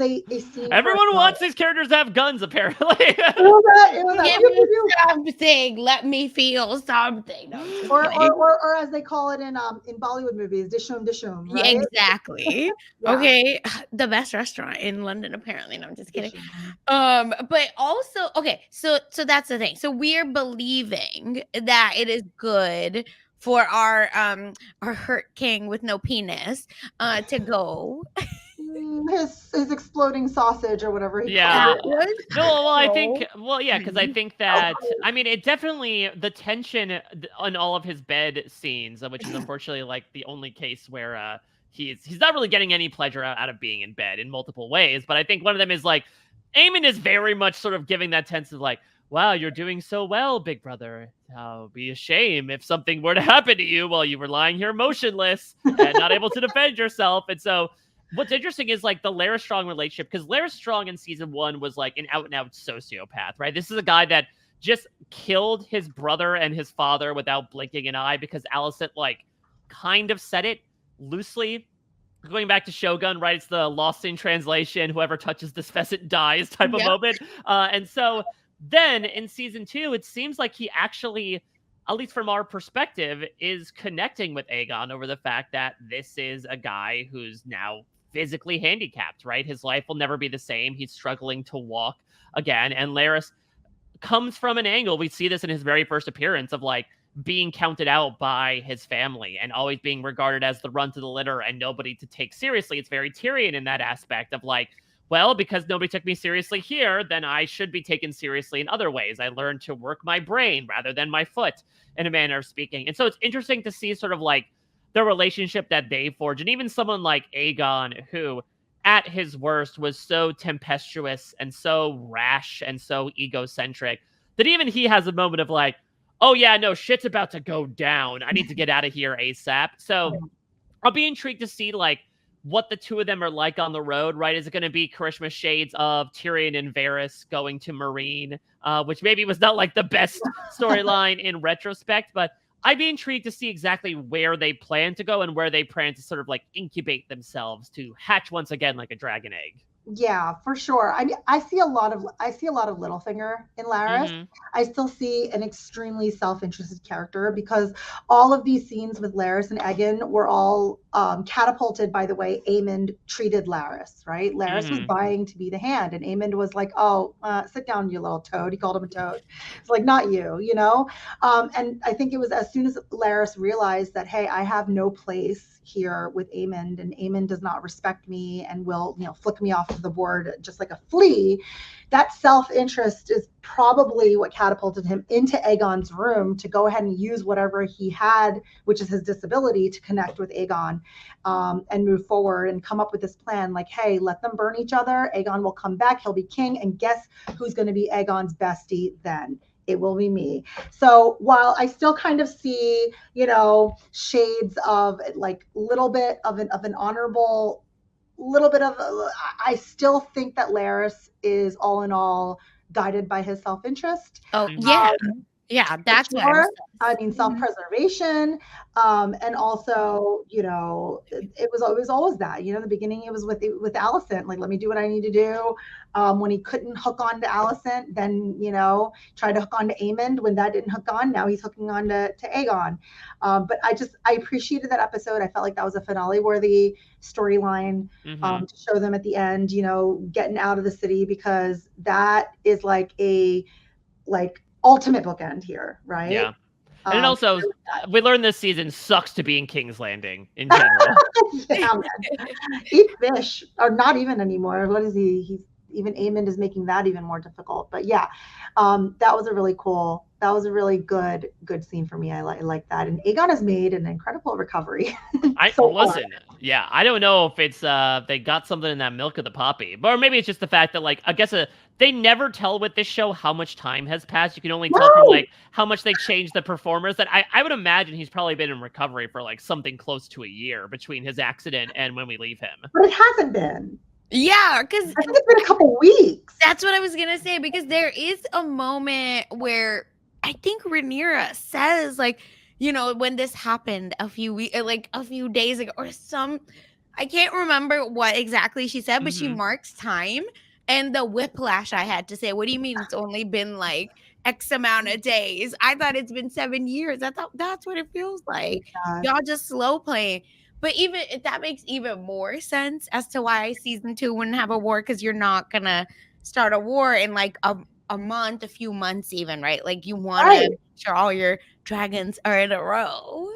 a scene. Everyone wants these characters to have guns, apparently. It was something. Let me feel something. No, or as they call it in Bollywood movies, dishum, right? Exactly. Okay, the best restaurant in London, apparently. No, I'm just kidding. But also, okay, so that's the thing. So we're believing that it is good for our hurt king with no penis to go. His exploding sausage or whatever he called it. Because I think that it definitely, the tension on all of his bed scenes, which is unfortunately like the only case where he's not really getting any pleasure out of being in bed in multiple ways. But I think one of them is like Aemon is very much sort of giving that tense of like, wow, you're doing so well, big brother. It'll be a shame if something were to happen to you while you were lying here motionless and not able to defend yourself. And so what's interesting is like the Larys Strong relationship, because Larys Strong in season 1 was like an out and out sociopath, right? This is a guy that just killed his brother and his father without blinking an eye because Alicent like kind of said it loosely. Going back to Shogun, right? It's the lost in translation, whoever touches this pheasant dies type of moment. And so then in season 2, it seems like he actually, at least from our perspective, is connecting with Aegon over the fact that this is a guy who's now physically handicapped, right? His life will never be the same. He's struggling to walk again. And Larys comes from an angle. We see this in his very first appearance of like being counted out by his family and always being regarded as the runt of the litter and nobody to take seriously. It's very Tyrion in that aspect of like, well, because nobody took me seriously here, then I should be taken seriously in other ways. I learned to work my brain rather than my foot, in a manner of speaking. And so it's interesting to see sort of like the relationship that they forge. And even someone like Aegon, who at his worst was so tempestuous and so rash and so egocentric, that even he has a moment of like, oh yeah, no, shit's about to go down. I need to get out of here ASAP. So I'll be intrigued to see like what the two of them are like on the road, right? Is it going to be Karishma shades of Tyrion and Varys going to Meereen, which maybe was not like the best storyline in retrospect, but I'd be intrigued to see exactly where they plan to go and where they plan to sort of like incubate themselves to hatch once again like a dragon egg. Yeah, for sure. I see a lot of Littlefinger in Larys. Mm-hmm. I still see an extremely self-interested character because all of these scenes with Larys and Aegon were all catapulted by the way Aemond treated Larys, right? Larys was Mm-hmm. vying to be the hand, and Aemond was like, "Oh, sit down, you little toad." He called him a toad. It's like, not you, you know. And I think it was as soon as Larys realized that, hey, I have no place here with Aemond, and Aemond does not respect me and will, flick me off of the board just like a flea. That self-interest is probably what catapulted him into Aegon's room to go ahead and use whatever he had, which is his disability, to connect with Aegon and move forward and come up with this plan. Like, hey, let them burn each other. Aegon will come back. He'll be king. And guess who's going to be Aegon's bestie then? It will be me. So while I still kind of see, shades of like little bit of an honorable, little bit of, I still think that Larys is all in all guided by his self-interest. Oh, Mhm. yeah. Yeah, that's what I'm Sure. saying. I mean, self-preservation, and also, it was always that. In the beginning, it was with Alicent, like, let me do what I need to do. When he couldn't hook on to Alicent, then tried to hook on to Aemond. When that didn't hook on, now he's hooking on to Aegon. But I appreciated that episode. I felt like that was a finale-worthy storyline Mm-hmm. to show them at the end, getting out of the city, because that is like ultimate bookend here, right? Yeah. And also, we learned this season sucks to be in King's Landing in general. Yeah, man. Eat fish, or not even anymore. What is he? He's even Aemond is making that even more difficult. But yeah, that was a really good scene for me. I like that. And Aegon has made an incredible recovery. Yeah, I don't know if it's they got something in that milk of the poppy, or maybe it's just the fact that like I guess they never tell with this show how much time has passed. You can only tell from like how much they changed the performers. That I would imagine he's probably been in recovery for like something close to a year between his accident and when we leave him. But it hasn't been. Yeah, because I think it's been a couple weeks. That's what I was gonna say, because there is a moment where I think Rhaenyra says, like, when this happened a few days ago, or I can't remember what exactly she said, but she marks time. And the whiplash I had to say, what do you mean it's only been like X amount of days? I thought it's been 7 years. I thought that's what it feels like. Y'all just slow playing. But even if that makes even more sense as to why season 2 wouldn't have a war, because you're not gonna start a war in like a month, a few months even, right? Like you want to make sure all your dragons are in a row.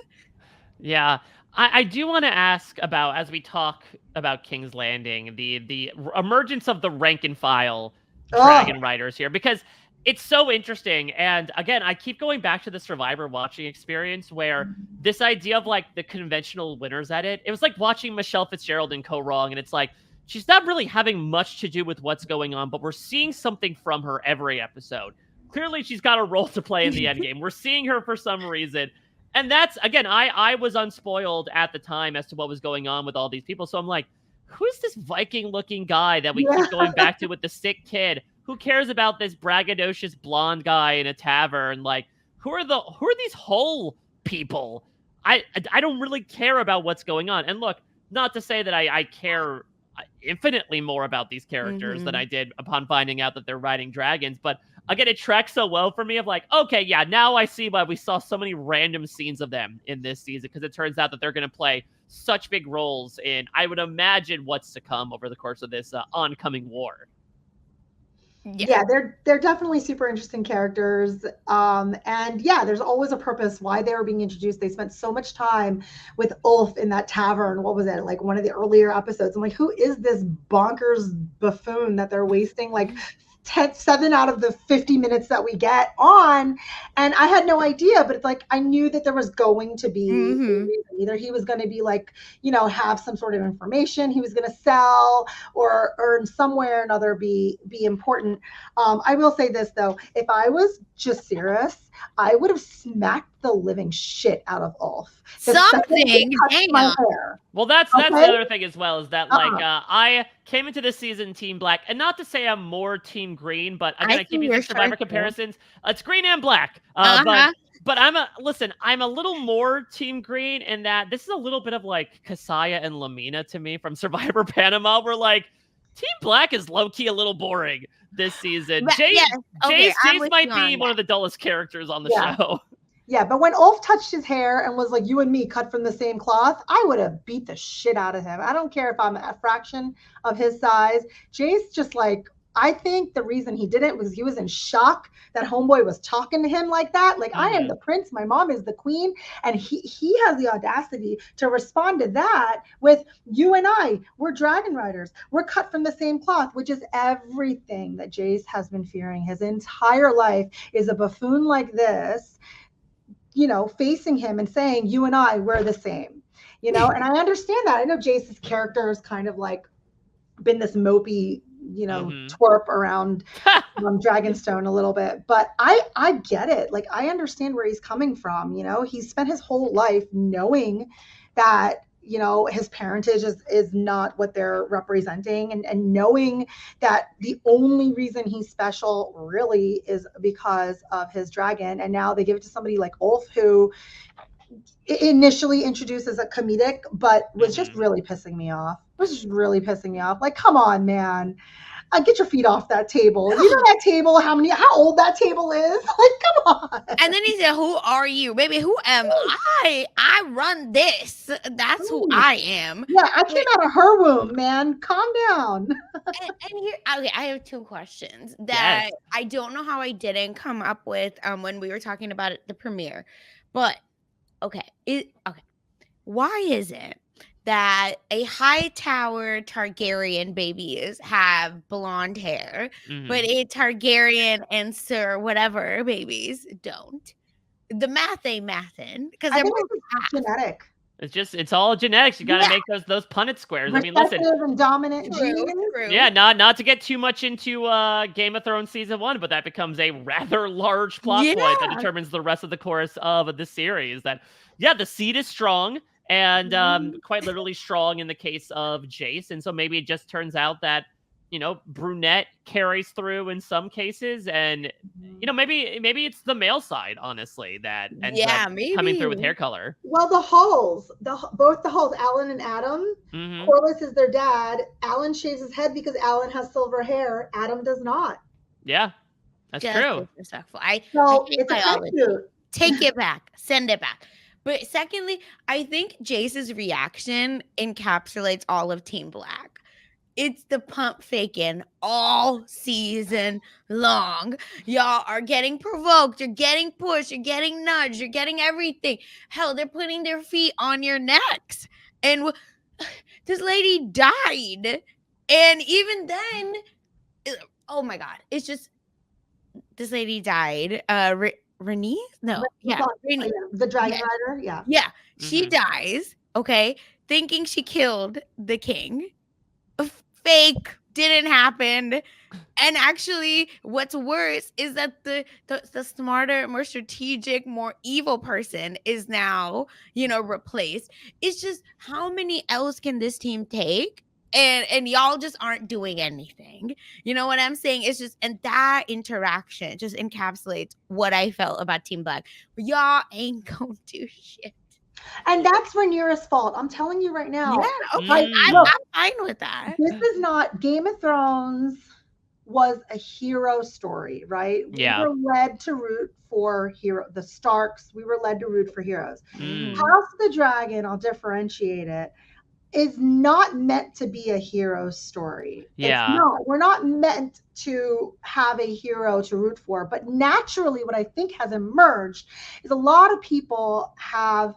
Yeah. I do want to ask about, as we talk about King's Landing, the emergence of the rank and file dragon riders here, because it's so interesting. And again, I keep going back to the Survivor watching experience where this idea of like the conventional winners at it was like watching Michelle Fitzgerald in Co Wrong. And it's like, she's not really having much to do with what's going on, but we're seeing something from her every episode. Clearly, she's got a role to play in the end game. We're seeing her for some reason. And that's, again, I was unspoiled at the time as to what was going on with all these people. So I'm like, who's this Viking-looking guy that we keep going back to with the sick kid? Who cares about this braggadocious blonde guy in a tavern? Like, who are these whole people? I don't really care about what's going on. And look, not to say that I care infinitely more about these characters than I did upon finding out that they're riding dragons, but again, it tracks so well for me of like, okay, yeah, now I see why we saw so many random scenes of them in this season, because it turns out that they're going to play such big roles in, I would imagine, what's to come over the course of this oncoming war. Yeah, they're definitely super interesting characters. And yeah, there's always a purpose why they were being introduced. They spent so much time with Ulf in that tavern. What was it? Like one of the earlier episodes. I'm like, who is this bonkers buffoon that they're wasting like 7 out of the 50 minutes that we get on? And I had no idea, but it's like, I knew that there was going to be a reason. Either he was going to be like, have some sort of information he was going to sell, or in some way or another be important. I will say this though, if I was Jacaerys, I would have smacked the living shit out of Ulf. Something. Well, that's the other thing as well, is that like I came into this season Team Black, and not to say I'm more Team Green, but again, I keep using Survivor comparisons. It's green and black, but But I'm a little more Team Green in that this is a little bit of like Kasaya and Lamina to me from Survivor Panama. Where like Team Black is low key a little boring this season. But, yes, okay, I'm Jace with might you be on one that. of the dullest characters on the Yeah. show. Yeah, but when Ulf touched his hair and was like, you and me cut from the same cloth, I would have beat the shit out of him. I don't care if I'm a fraction of his size. Jace just like, I think the reason he did it was he was in shock that homeboy was talking to him like that. Like, I am the prince, my mom is the queen. And he has the audacity to respond to that with, you and I, we're dragon riders. We're cut from the same cloth, which is everything that Jace has been fearing his entire life, is a buffoon like this, you know, facing him and saying, you and I, we're the same, you know? And I understand that. I know Jace's character has kind of like been this mopey, you know, twerp around Dragonstone a little bit, but I get it. Like, I understand where he's coming from. You know, he spent his whole life knowing that, you know, his parentage is not what they're representing, and knowing that the only reason he's special really is because of his dragon. And now they give it to somebody like Ulf, who initially introduced as a comedic, but was just really pissing me off. Like, come on, man. Get your feet off that table. You know that table, how old that table is? Like, come on. And then he said, who are you? Baby, who am I? I run this. That's who I am. Yeah, I came out of her womb, man. Calm down. And here, okay, I have two questions that I don't know how I didn't come up with when we were talking about the premiere. But, okay. Why is it that a high tower Targaryen babies have blonde hair, but a Targaryen and Sir whatever babies don't? The math ain't mathin', because they're both genetic. It's all genetics. You got to make those Punnett squares. I mean, listen. And dominant genes. Yeah, not to get too much into Game of Thrones season 1, but that becomes a rather large plot point that determines the rest of the course of the series. That, the seed is strong, and quite literally strong in the case of Jace. And so maybe it just turns out that, you know, brunette carries through in some cases, and you know, maybe it's the male side, honestly, that ends up coming through with hair color. Well, the Hulls, both the Hulls, Alan and Adam. Corlys is their dad. Alan shaves his head because Alan has silver hair. Adam does not. Yeah, that's true. Disrespectful. Take it back. Send it back. But secondly, I think Jace's reaction encapsulates all of Team Black. It's the pump faking all season long. Y'all are getting provoked. You're getting pushed. You're getting nudged. You're getting everything. Hell, they're putting their feet on your necks. And this lady died. And even then, oh my God. It's just, this lady died. Rhaenyra? No. Yeah. The dragon rider? Yeah. Yeah. She dies, okay, thinking she killed the king. Fake, didn't happen. And actually, what's worse is that the smarter, more strategic, more evil person is now, you know, replaced. It's just, how many L's can this team take? And y'all just aren't doing anything. You know what I'm saying? It's just, and that interaction just encapsulates what I felt about Team Black. Y'all ain't gonna do shit. And that's Rhaenyra's fault. I'm telling you right now. Yeah, okay. I'm fine with that. This is not, Game of Thrones was a hero story, right? Yeah. We were led to root for the Starks. We were led to root for heroes. House of the Dragon, I'll differentiate it, is not meant to be a hero story. Yeah. It's not. We're not meant to have a hero to root for. But naturally, what I think has emerged is a lot of people have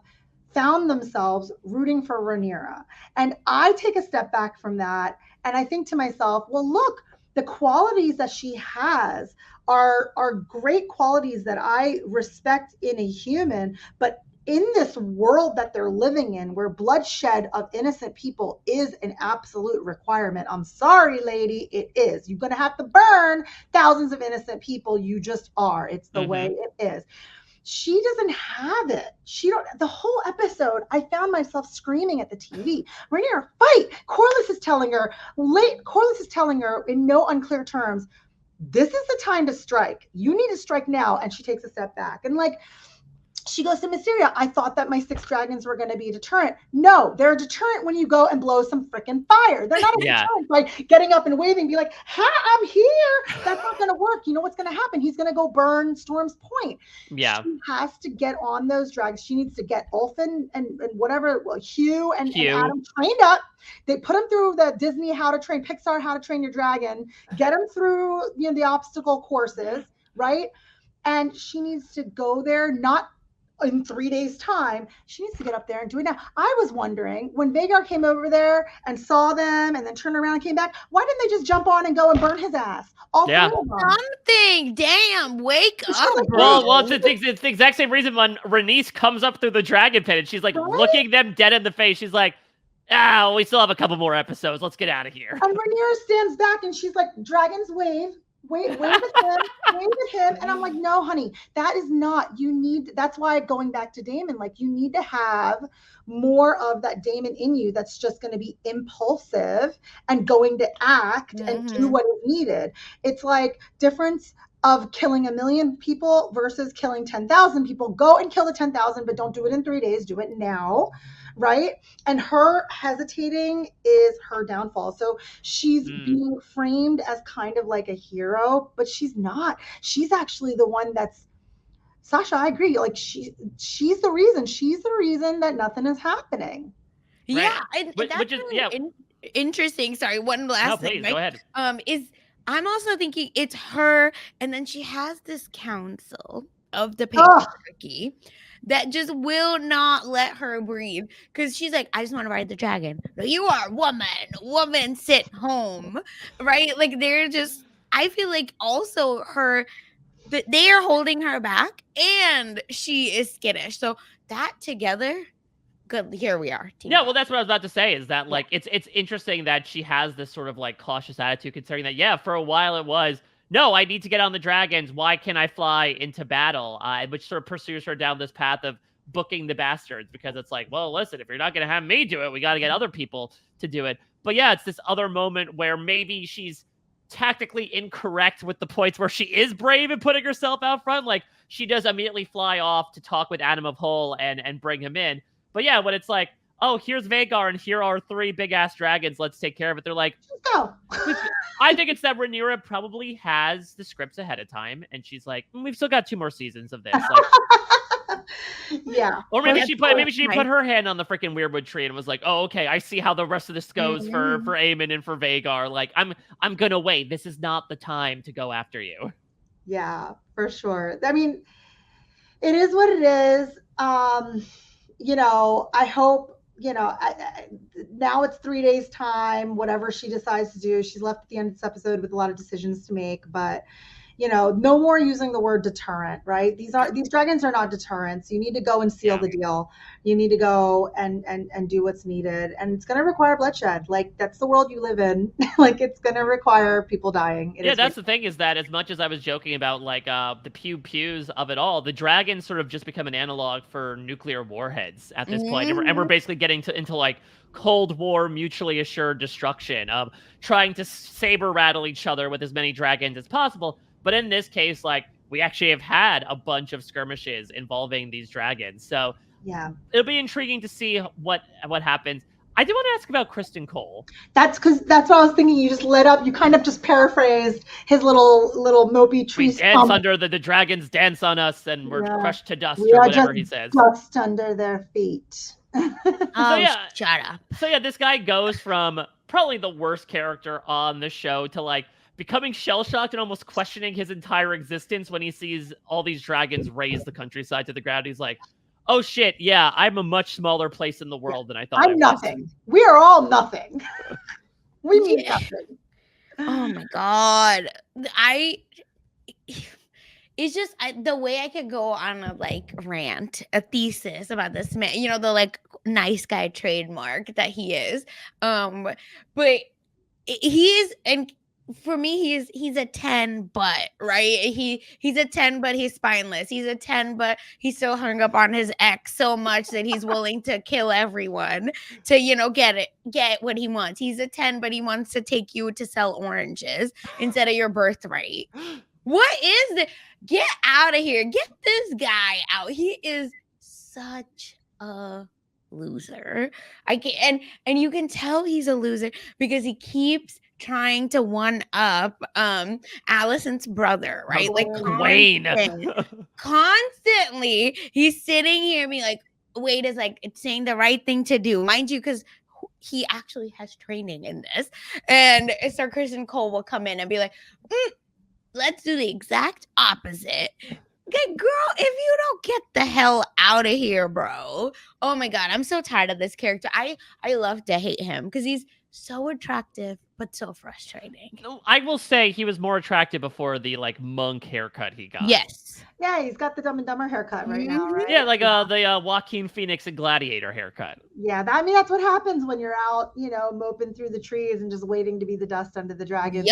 found themselves rooting for Rhaenyra. And I take a step back from that, and I think to myself, well, look, the qualities that she has are great qualities that I respect in a human, but in this world that they're living in, where bloodshed of innocent people is an absolute requirement. I'm sorry, lady, it is. You're going to have to burn thousands of innocent people. You just are. It's the way it is. She doesn't have it. The whole episode, I found myself screaming at the TV. Rhaenyra, fight! Corlys is telling her in no unclear terms, this is the time to strike. You need to strike now. And she takes a step back. And like, she goes to Mysteria, I thought that my 6 dragons were going to be a deterrent. No, they're a deterrent when you go and blow some freaking fire. They're not a deterrent by getting up and waving, be like, ha, I'm here. That's not going to work. You know what's going to happen? He's going to go burn Storm's Point. Yeah. She has to get on those dragons. She needs to get Ulfin and whatever, Hugh and Adam trained up. They put them through the Disney Pixar How to Train Your Dragon, get them through, the obstacle courses, right? And she needs to go there, not in 3 days' time. She needs to get up there and do it now. I was wondering, when Vhagar came over there and saw them and then turned around and came back, why didn't they just jump on and go and burn his ass? Something. Damn, wake up. Like, well, it's the exact same reason when Rhaenys comes up through the dragon pit and she's like looking them dead in the face. She's like, we still have a couple more episodes. Let's get out of here. And Rhaenyra stands back and she's like, dragons wave at him. And I'm like, no, honey, that is not, that's why going back to Damon, like, you need to have more of that Damon in you that's just going to be impulsive and going to act and do what is needed. It's like difference of killing 1 million people versus killing 10,000 people. Go and kill the 10,000, but don't do it in 3 days. Do it now. Right. And her hesitating is her downfall. So she's being framed as kind of like a hero, but she's not. She's actually the one that's, Sasha, I agree. Like she's the reason. She's the reason that nothing is happening. Yeah. Right. And that's really interesting. Sorry, one last thing. Please, go ahead. I'm also thinking it's her, and then she has this council of the patriarchy that just will not let her breathe, because she's like, I just want to ride the dragon. No, you are a woman, sit home, right? Like they're just, I feel like also that they are holding her back, and she is skittish. So that together, good. Here we are. Yeah, well, that's what I was about to say. Is that like it's interesting that she has this sort of like cautious attitude, considering that for a while it was, no, I need to get on the dragons. Why can't I fly into battle? Which sort of pursues her down this path of booking the bastards, because it's like, well, listen, if you're not going to have me do it, we got to get other people to do it. But yeah, it's this other moment where maybe she's tactically incorrect with the points where she is brave and putting herself out front. Like she does immediately fly off to talk with Adam of Hull and bring him in. But yeah, when it's like, oh, here's Vhagar and here are 3 big-ass dragons, let's take care of it. They're like, go. I think it's that Rhaenyra probably has the scripts ahead of time, and she's like, we've still got 2 more seasons of this. Like, yeah. Or maybe she put her hand on the freaking Weirwood tree and was like, oh, okay, I see how the rest of this goes for Aemon and for Vhagar. Like, I'm gonna wait. This is not the time to go after you. Yeah, for sure. I mean, it is what it is. I hope, now it's 3 days time, whatever she decides to do. She's left at the end of this episode with a lot of decisions to make, but no more using the word deterrent, right? These dragons are not deterrents. You need to go and seal the deal. You need to go and do what's needed. And it's going to require bloodshed. Like, that's the world you live in. Like, it's going to require people dying. That's the thing, is that as much as I was joking about like the pews of it all, the dragons sort of just become an analog for nuclear warheads at this point. And we're basically getting into like Cold War mutually assured destruction of trying to saber rattle each other with as many dragons as possible. But in this case, like, we actually have had a bunch of skirmishes involving these dragons. So yeah, it'll be intriguing to see what happens. I do want to ask about Criston Cole. That's what I was thinking. You just lit up. You kind of just paraphrased his little mopey tree. We dance under the dragons dance on us, and we're crushed to dust, or whatever he says. Dust under their feet. Shut up. So yeah, this guy goes from probably the worst character on the show to like becoming shell-shocked and almost questioning his entire existence when he sees all these dragons raise the countryside to the ground. He's like, oh shit, yeah, I'm a much smaller place in the world than I thought. I'm nothing. We are all nothing. We mean nothing. Oh my God. It's just the way I could go on a like rant, a thesis about this man, the like nice guy trademark that he is. But he is, and for me, he's a 10, but right. He's a 10, but he's spineless. He's a 10, but he's so hung up on his ex so much that he's willing to kill everyone to, get what he wants. He's a 10, but he wants to take you to sell oranges instead of your birthright. What is get out of here. Get this guy out. He is such a loser. I can't, and you can tell he's a loser because he keeps trying to one up Allison's brother, right? Like Wayne. constantly he's sitting here and being like, Wade is like saying the right thing to do, mind you, because he actually has training in this. And Sir Christian Cole will come in and be like, let's do the exact opposite. Okay, girl, if you don't get the hell out of here, bro. Oh my God, I'm so tired of this character. I love to hate him because he's so attractive, but so frustrating. No, I will say he was more attractive before the like monk haircut he got. Yes. Yeah, he's got the Dumb and Dumber haircut right now, right? Yeah, like the Joaquin Phoenix and Gladiator haircut. Yeah, I mean, that's what happens when you're out, moping through the trees and just waiting to be the dust under the dragon's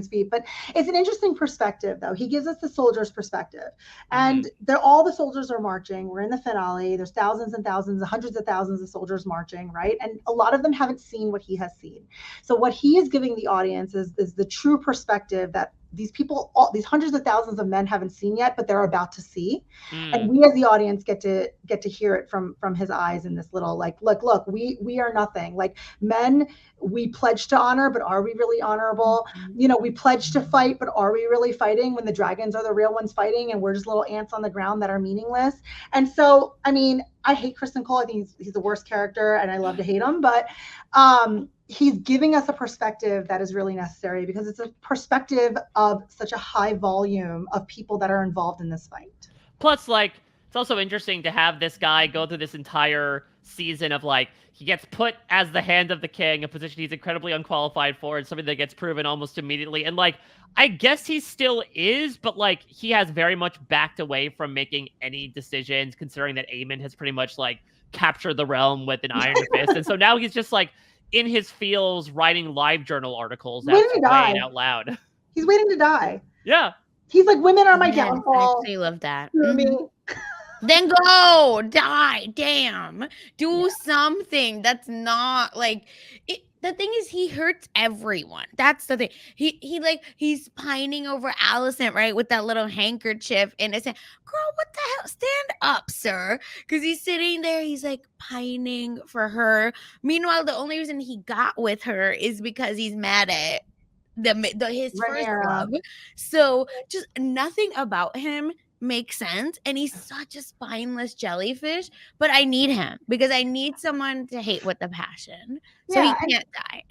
feet. But it's an interesting perspective, though. He gives us the soldier's perspective. And all the soldiers are marching. We're in the finale. There's thousands and thousands, hundreds of thousands of soldiers marching, right? And a lot of them haven't seen what he has seen. So what he is giving the audience is the true perspective that these people, these hundreds of thousands of men haven't seen yet, but they're about to see. And we as the audience get to hear it from his eyes in this little, like, look, we are nothing. Like, men, we pledge to honor, but are we really honorable? We pledge to fight, but are we really fighting when the dragons are the real ones fighting and we're just little ants on the ground that are meaningless? And so, I mean, I hate Kristen Cole. I think he's the worst character and I love to hate him, but he's giving us a perspective that is really necessary because it's a perspective of such a high volume of people that are involved in this fight. Plus, like, it's also interesting to have this guy go through this entire season of, like, he gets put as the hand of the king, a position he's incredibly unqualified for, and something that gets proven almost immediately. And, like, I guess he still is, but, like, he has very much backed away from making any decisions, considering that Aemon has pretty much, like, captured the realm with an iron fist. And so now he's just, like, in his feels writing live journal articles out loud. He's waiting to die. Yeah. He's like, women are my downfall. I actually love that. Then go die. Damn. Do something that's not like it. The thing is, he hurts everyone. That's the thing. He's pining over Alicent, right, with that little handkerchief, and it's like, girl, what the hell? Stand up, sir. Because he's sitting there, he's like pining for her. Meanwhile, the only reason he got with her is because he's mad at his first love. So just nothing about him makes sense, and he's such a spineless jellyfish, but I need him because I need someone to hate with a passion, so he can't die.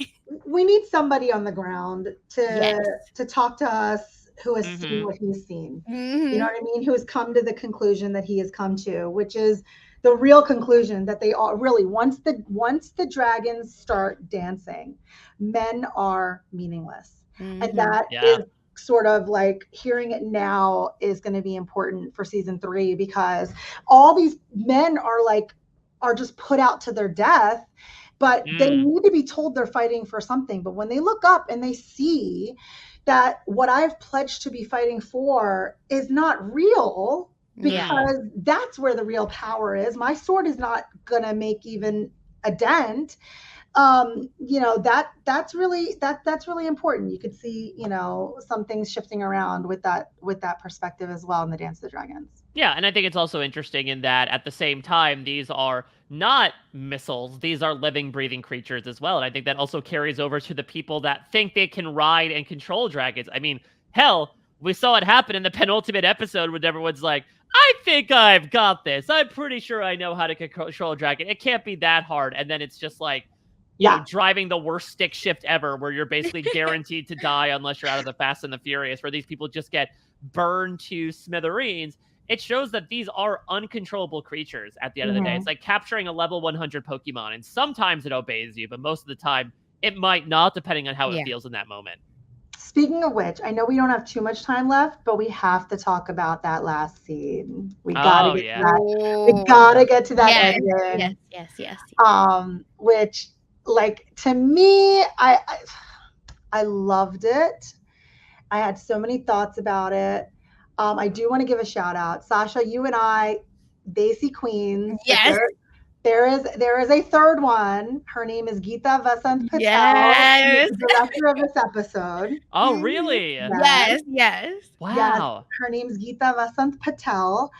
We need somebody on the ground to talk to us who has seen what he's seen. You know what I mean? Who has come to the conclusion that he has come to, which is the real conclusion that they all really, once the dragons start dancing, men are meaningless. And that is sort of like, hearing it now is going to be important for season 3, because all these men are just put out to their death, but they need to be told they're fighting for something. But when they look up and they see that what I've pledged to be fighting for is not real, because that's where the real power is. My sword is not going to make even a dent. That's really important. You could see, some things shifting around with that perspective as well in the Dance of the Dragons. Yeah, and I think it's also interesting in that at the same time, these are not missiles. These are living, breathing creatures as well. And I think that also carries over to the people that think they can ride and control dragons. I mean, hell, we saw it happen in the penultimate episode when everyone's like, I think I've got this. I'm pretty sure I know how to control a dragon. It can't be that hard. And then it's just like, driving the worst stick shift ever, where you're basically guaranteed to die unless you're out of the Fast and the Furious, where these people just get burned to smithereens. It shows that these are uncontrollable creatures at the end of the day. It's like capturing a level 100 Pokemon, and sometimes it obeys you, but most of the time it might not, depending on how it feels in that moment. Speaking of which, I know we don't have too much time left, but we have to talk about that last scene. We gotta get to that. We gotta get to that ending. Yes. Which, like, to me, I loved it. I had so many thoughts about it. I do want to give a shout out. Sasha, you and I, Daisy Queens. Yes. There is a third one. Her name is Geeta Vasant Patel. She is Yes. the director of this episode. Oh, really? Yes. Yes. Yes, Wow. her name's Geeta Vasant Patel.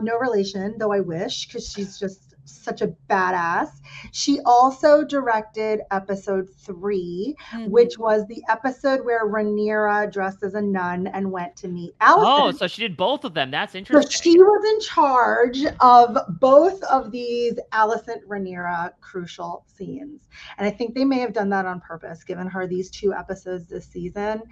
No relation, though I wish, because she's just such a badass. She also directed episode 3, which was the episode where Rhaenyra dressed as a nun and went to meet Alicent. Oh, so she did both of them. That's So interesting. she was in charge of both of these Alicent Rhaenyra crucial scenes. And I think they may have done that on purpose, given her these 2 episodes this season,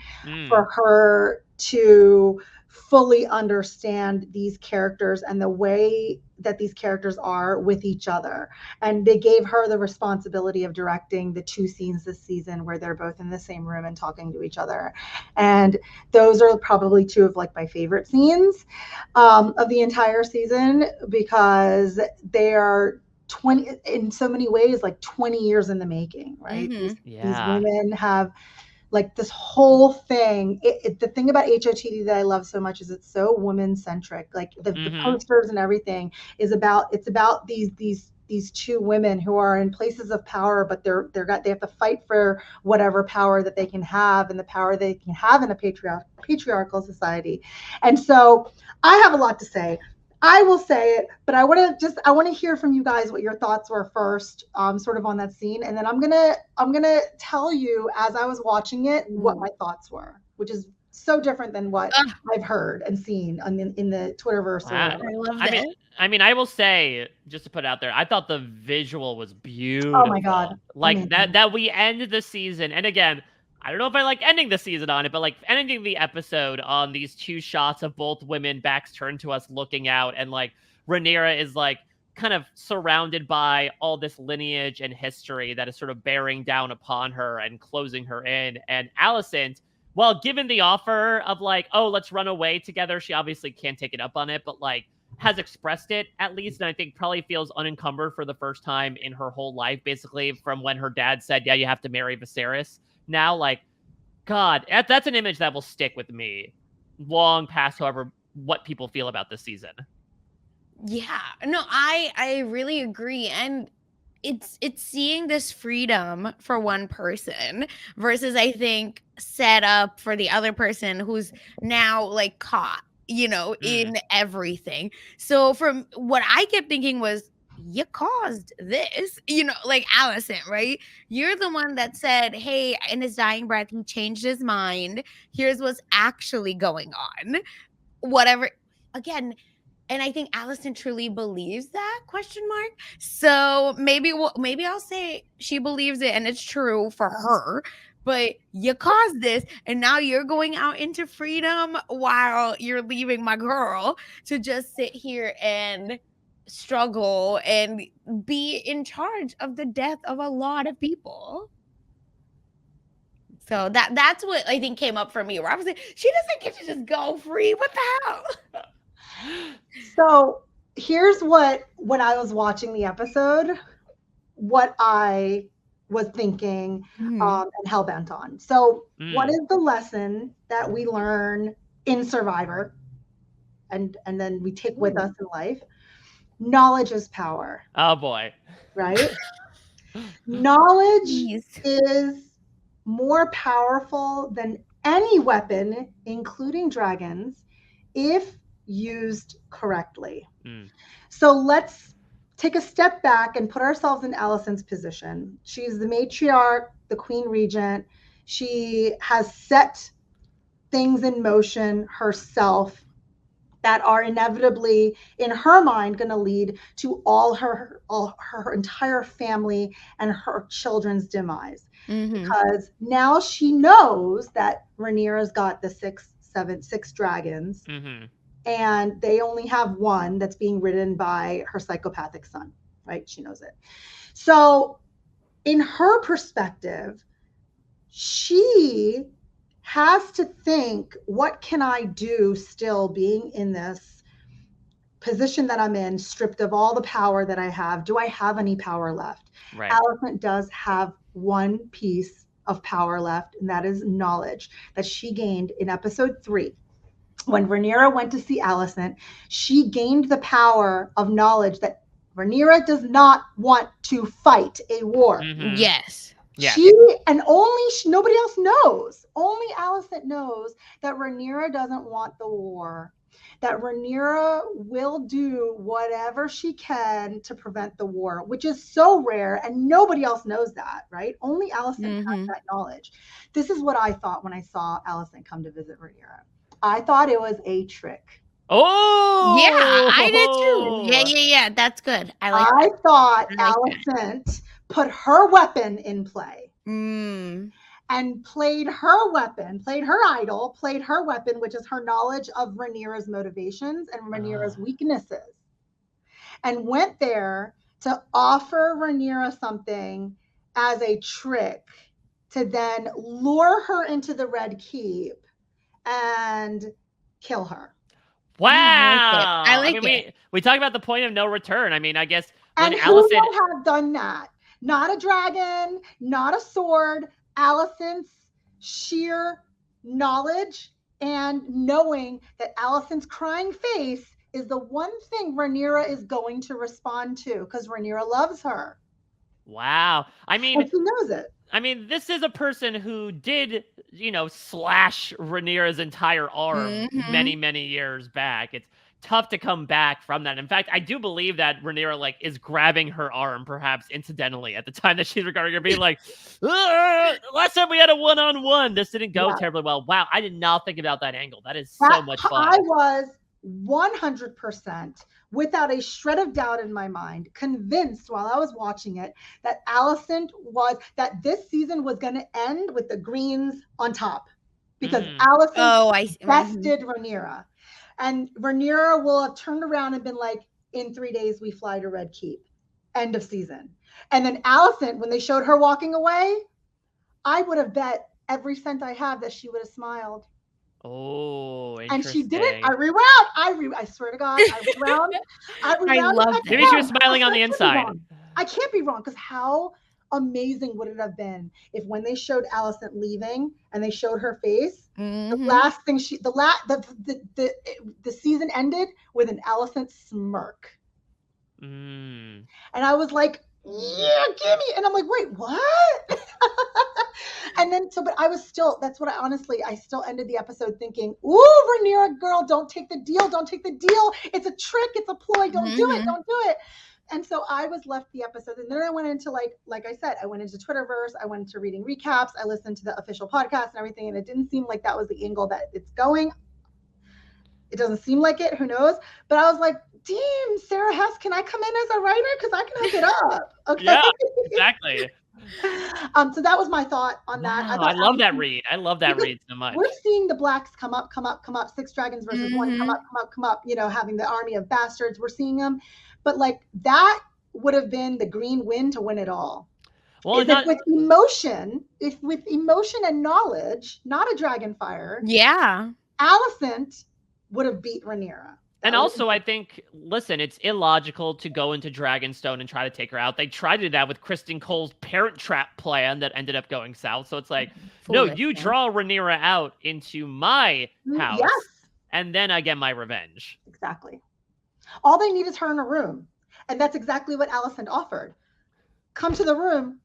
for her to fully understand these characters and the way that these characters are with each other. And they gave her the responsibility of directing the 2 scenes this season where they're both in the same room and talking to each other. And those are probably 2 of like my favorite scenes of the entire season, because they are 20 in so many ways, like 20 years in the making, right? These women have like this whole thing. The thing about HOTD that I love so much is it's so woman centric. Like the posters and everything is about these 2 women who are in places of power, but they have to fight for whatever power that they can have and the power they can have in a patriarchal society. And so I have a lot to say. I will say it, but I want to hear from you guys what your thoughts were first, sort of on that scene, and then I'm gonna tell you as I was watching it what my thoughts were, which is so different than what I've heard and seen in the Twitterverse. Wow. I love that. I mean, I will say, just to put it out there, I thought the visual was beautiful. Oh my God. Like Amazing. that we end the season, and again, I don't know if I like ending the season on it, but like ending the episode on these 2 shots of both women backs turned to us looking out, and like Rhaenyra is like kind of surrounded by all this lineage and history that is sort of bearing down upon her and closing her in. And Alicent, well, given the offer of like, oh, let's run away together, she obviously can't take it up on it, but like has expressed it at least, and I think probably feels unencumbered for the first time in her whole life, basically from when her dad said, yeah, you have to marry Viserys. Now, like, God, that's an image that will stick with me long past, however, what people feel about this season. Yeah, no, I really agree. And it's seeing this freedom for one person versus, I think, set up for the other person who's now like caught, in everything. So from what I kept thinking was, you caused this, like Alicent, right? You're the one that said, hey, in his dying breath, he changed his mind. Here's what's actually going on. Whatever. Again, and I think Alicent truly believes that, ? So maybe I'll say she believes it and it's true for her, but you caused this and now you're going out into freedom while you're leaving my girl to just sit here and struggle and be in charge of the death of a lot of people. So that's what I think came up for me, where I was like, she doesn't get to just go free. What the hell? So here's what, when I was watching the episode, what I was thinking and hellbent on. So what is the lesson that we learn in Survivor and then we take with us in life? Knowledge is power. Oh boy. Right? Knowledge is more powerful than any weapon, including dragons, if used correctly. So let's take a step back and put ourselves in Alicent's position. She's the matriarch, the queen regent. She has set things in motion herself that are inevitably, in her mind, going to lead to all her entire family and her children's demise. Because now she knows that Rhaenyra's got the six dragons, and they only have one that's being ridden by her psychopathic son, right? She knows it. So in her perspective, she has to think, what can I do still being in this position that I'm in, stripped of all the power that I have? Do I have any power left? Right. Alicent does have one piece of power left, and that is knowledge that she gained in episode 3. When Rhaenyra went to see Alicent, she gained the power of knowledge that Rhaenyra does not want to fight a war. Mhm. Yes. Yeah. Nobody else knows. Only Alicent knows that Rhaenyra doesn't want the war. That Rhaenyra will do whatever she can to prevent the war, which is so rare, and nobody else knows that, right? Only Alicent has that knowledge. This is what I thought when I saw Alicent come to visit Rhaenyra. I thought it was a trick. Oh, Yeah, I did too. Yeah. That's good. I thought Alicent put her weapon in play. And played her weapon, played her idol, played her weapon, which is her knowledge of Rhaenyra's motivations and Rhaenyra's weaknesses, and went there to offer Rhaenyra something as a trick to then lure her into the Red Keep and kill her. Wow. I like it. We talk about the point of no return. I mean, I guess when And Alicent who would have done that? Not a dragon, not a sword. Alicent's sheer knowledge and knowing that Alicent's crying face is the one thing Rhaenyra is going to respond to, because Rhaenyra loves her. Wow. I mean, and she knows it. I mean, this is a person who did, slash Rhaenyra's entire arm many, many years back. It's tough to come back from that. In fact, I do believe that Rhaenyra is grabbing her arm, perhaps incidentally, at the time that she's regarding her, being like, last time we had a one-on-one, this didn't go terribly well. Wow, I did not think about that angle. That is so much fun. I was 100%, without a shred of doubt in my mind, convinced while I was watching it that that this season was going to end with the Greens on top, because Alicent bested Rhaenyra. And Rhaenyra will have turned around and been like, in 3 days, we fly to Red Keep. End of season. And then Alicent, when they showed her walking away, I would have bet every cent I have that she would have smiled. Oh, interesting. And she didn't. I rewound. I swear to God, I rewound. I love that. Maybe she was smiling on the inside. I can't be wrong, because how amazing would it have been if, when they showed Alicent leaving and they showed her face, the last thing the season ended with an Alicent smirk. And I was like, yeah, give me. And I'm like, wait, what? And then, but I was still, I still ended the episode thinking, ooh, Rhaenyra girl, don't take the deal. Don't take the deal. It's a trick. It's a ploy. Don't do it. Don't do it. And so I was left the episode. And then I went into, like I said, I went into Twitterverse. I went into reading recaps. I listened to the official podcast and everything. And it didn't seem like that was the angle that it's going. It doesn't seem like it. Who knows? But I was like, damn, Sarah Hess, can I come in as a writer? Because I can hook it up. Okay. Yeah, exactly. So that was my thought on that. I love that read. I love that read so much. We're seeing the blacks come up. 6 dragons versus 1, come up, having the army of bastards. We're seeing them. But that would have been the green win to win it all. Well, with emotion and knowledge, not a dragon fire. Yeah. Alicent would have beat Rhaenyra. And also, I think, listen, it's illogical to go into Dragonstone and try to take her out. They tried to do that with Kristen Cole's Parent Trap plan that ended up going south. So it's like, no, you draw Rhaenyra out into my house, and then I get my revenge. Exactly. All they need is her in a room. And that's exactly what Alicent offered. Come to the room,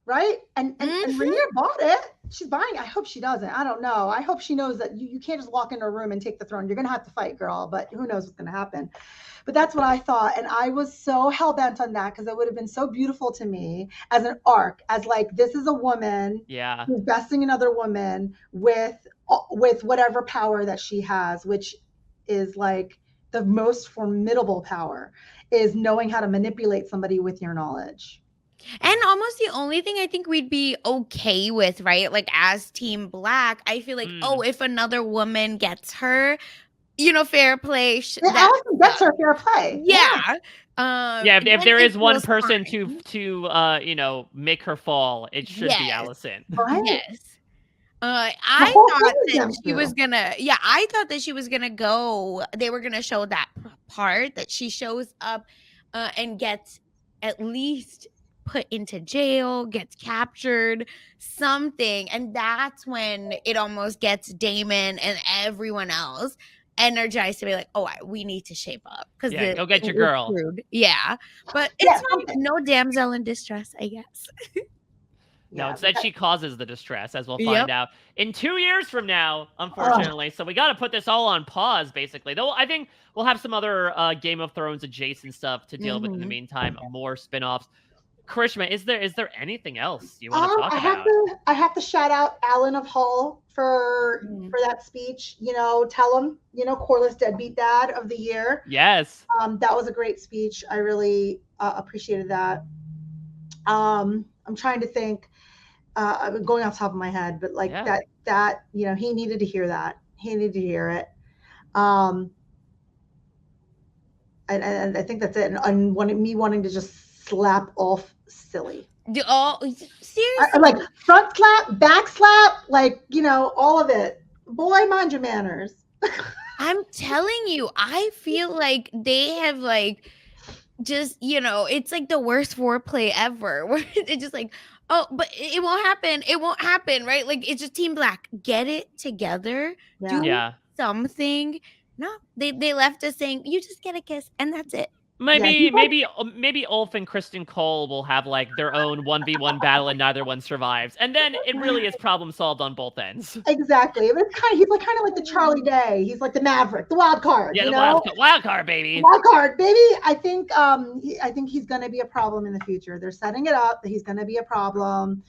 right? And Rhaenyra bought it. She's buying it. I hope she doesn't. I don't know. I hope she knows that you can't just walk into a room and take the throne. You're going to have to fight, girl. But who knows what's going to happen. But that's what I thought. And I was so hell-bent on that, because it would have been so beautiful to me as an arc, as this is a woman who's besting another woman with whatever power that she has, which is the most formidable power, is knowing how to manipulate somebody with your knowledge. And almost the only thing I think we'd be okay with, right? As Team Black, I feel if another woman gets her, fair play. Alicent gets her fair play. Yeah. If there is one person to make her fall, it should be Alicent. Right? Yes. I thought that she was gonna. Yeah, I thought that she was gonna go. They were gonna show that part that she shows up and gets at least put into jail, gets captured, something. And that's when it almost gets Damon and everyone else. energized to be like, oh, we need to shape up because Yeah, go get your girl. Yeah, but Yeah, it's fine. No damsel in distress, I guess. No, Yeah. instead she causes the distress, as we'll Yep. find out in 2 years from now, unfortunately. So we got to put this all on pause, basically. Though I think we'll have some other Game of Thrones adjacent stuff to deal with in the meantime, more spin-offs. Karishma, is there anything else you want to talk about? I have to shout out Alan of Hull for that speech. You know, tell him, you know, Corliss Deadbeat Dad of the Year. Yes. That was a great speech. I really appreciated that. I'm trying to think. I'm going off the top of my head, but like that, you know, he needed to hear that. He needed to hear it. And I think that's it. And me wanting to just slap off silly. Oh, seriously? Like front slap, back slap, like, you know, all of it. Boy, mind your manners. I'm telling you, I feel like they have like just, you know, it's like the worst foreplay ever. Where it's just like, oh, but it won't happen. It won't happen, right? Like it's just Team Black. Get it together. Do something. No, they left us saying you just get a kiss and that's it. Maybe Ulf and Kristen Cole will have like their own 1v1 battle and neither one survives. And then it really is problem solved on both ends. Exactly. But he's like kind of like the Charlie Day. He's like the Maverick, the wild card. Yeah, you the know? wild card, baby. Wild card, baby. I think he's gonna be a problem in the future. They're setting it up that he's gonna be a problem.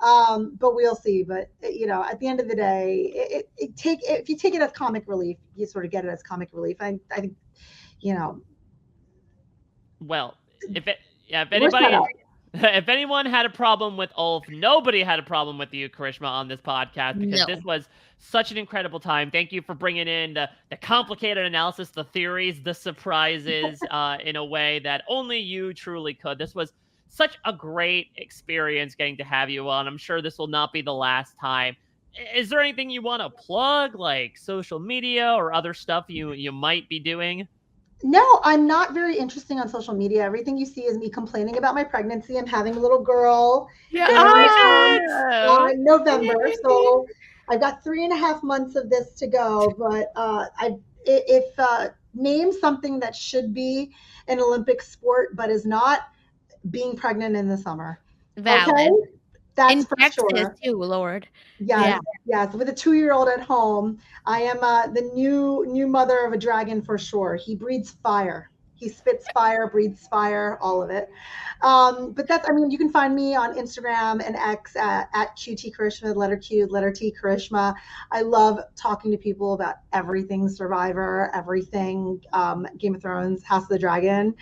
But we'll see. But you know, at the end of the day, if you take it as comic relief, you sort of get it as comic relief. I think, you know. Well, if anyone had a problem with Ulf, nobody had a problem with you, Karishma, on this podcast, because this was such an incredible time. Thank you for bringing in the complicated analysis, the theories, the surprises, in a way that only you truly could. This was such a great experience getting to have you on. I'm sure this will not be the last time. Is there anything you want to plug, like social media or other stuff you might be doing? No, I'm not very interesting on social media. Everything you see is me complaining about my pregnancy. I'm having a little girl in November. So I've got 3.5 months of this to go. But name something that should be an Olympic sport, but is not, being pregnant in the summer. Valid. Okay? That's in for Texas sure. too, Lord. Yes. With a 2-year-old at home, I am the new mother of a dragon for sure. He breathes fire. He spits fire, breathes fire, all of it. But that's, I mean, you can find me on Instagram and X at QT Karishma, letter Q, letter T Karishma. I love talking to people about everything Survivor, everything Game of Thrones, House of the Dragon.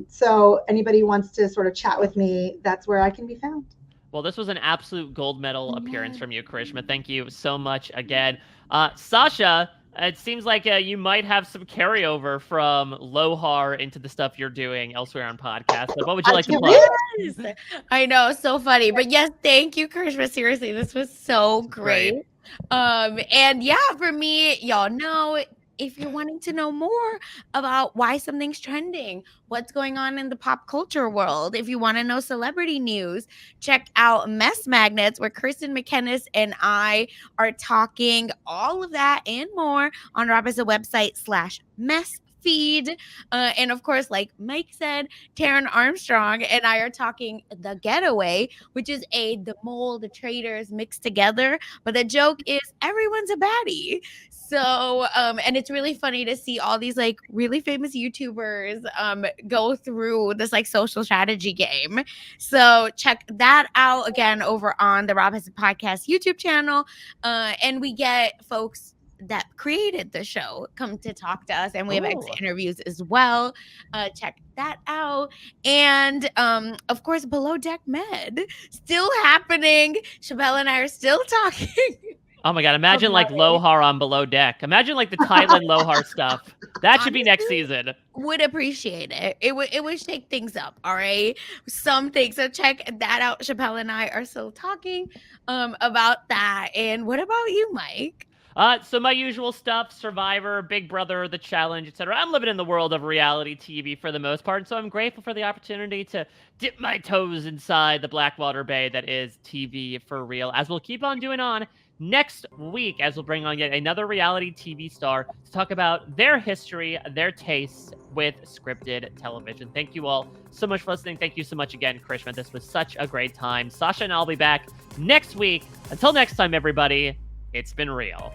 So anybody wants to sort of chat with me, that's where I can be found. Well, this was an absolute gold medal appearance from you, Karishma. Thank you so much again. Sasha, it seems like you might have some carryover from Lohar into the stuff you're doing elsewhere on podcasts. So what would you like to plug? Yes. I know, so funny. But yes, thank you, Karishma. Seriously, this was so great. And yeah, for me, y'all know, if you're wanting to know more about why something's trending, what's going on in the pop culture world, if you want to know celebrity news, check out Mess Magnets, where Kirsten McKennis and I are talking all of that and more on Robert's website /mess feed. And of course, like Mike said, Taryn Armstrong and I are talking The Getaway, which is the mole, the traitors mixed together. But the joke is everyone's a baddie. So, and it's really funny to see all these like really famous YouTubers go through this like social strategy game. So check that out again over on the Rob Has a Podcast YouTube channel. And we get folks that created the show come to talk to us, and we have exit interviews as well. Check that out. And of course, Below Deck Med still happening. Chabelle and I are still talking. Oh my god, imagine like Lohar on Below Deck. Imagine like the Thailand Lohar stuff. That should be next season. Would appreciate it. It would shake things up, all right? Something. So check that out. Chabelle and I are still talking about that. And what about you, Mike? So my usual stuff, Survivor, Big Brother, The Challenge, etc. I'm living in the world of reality TV for the most part, so I'm grateful for the opportunity to dip my toes inside the Blackwater Bay that is TV for real, as we'll keep on doing on next week, as we'll bring on yet another reality TV star to talk about their history, their tastes with scripted television. Thank you all so much for listening. Thank you so much again, Karishma. This was such a great time. Sasha and I'll be back next week. Until next time, everybody, it's been real.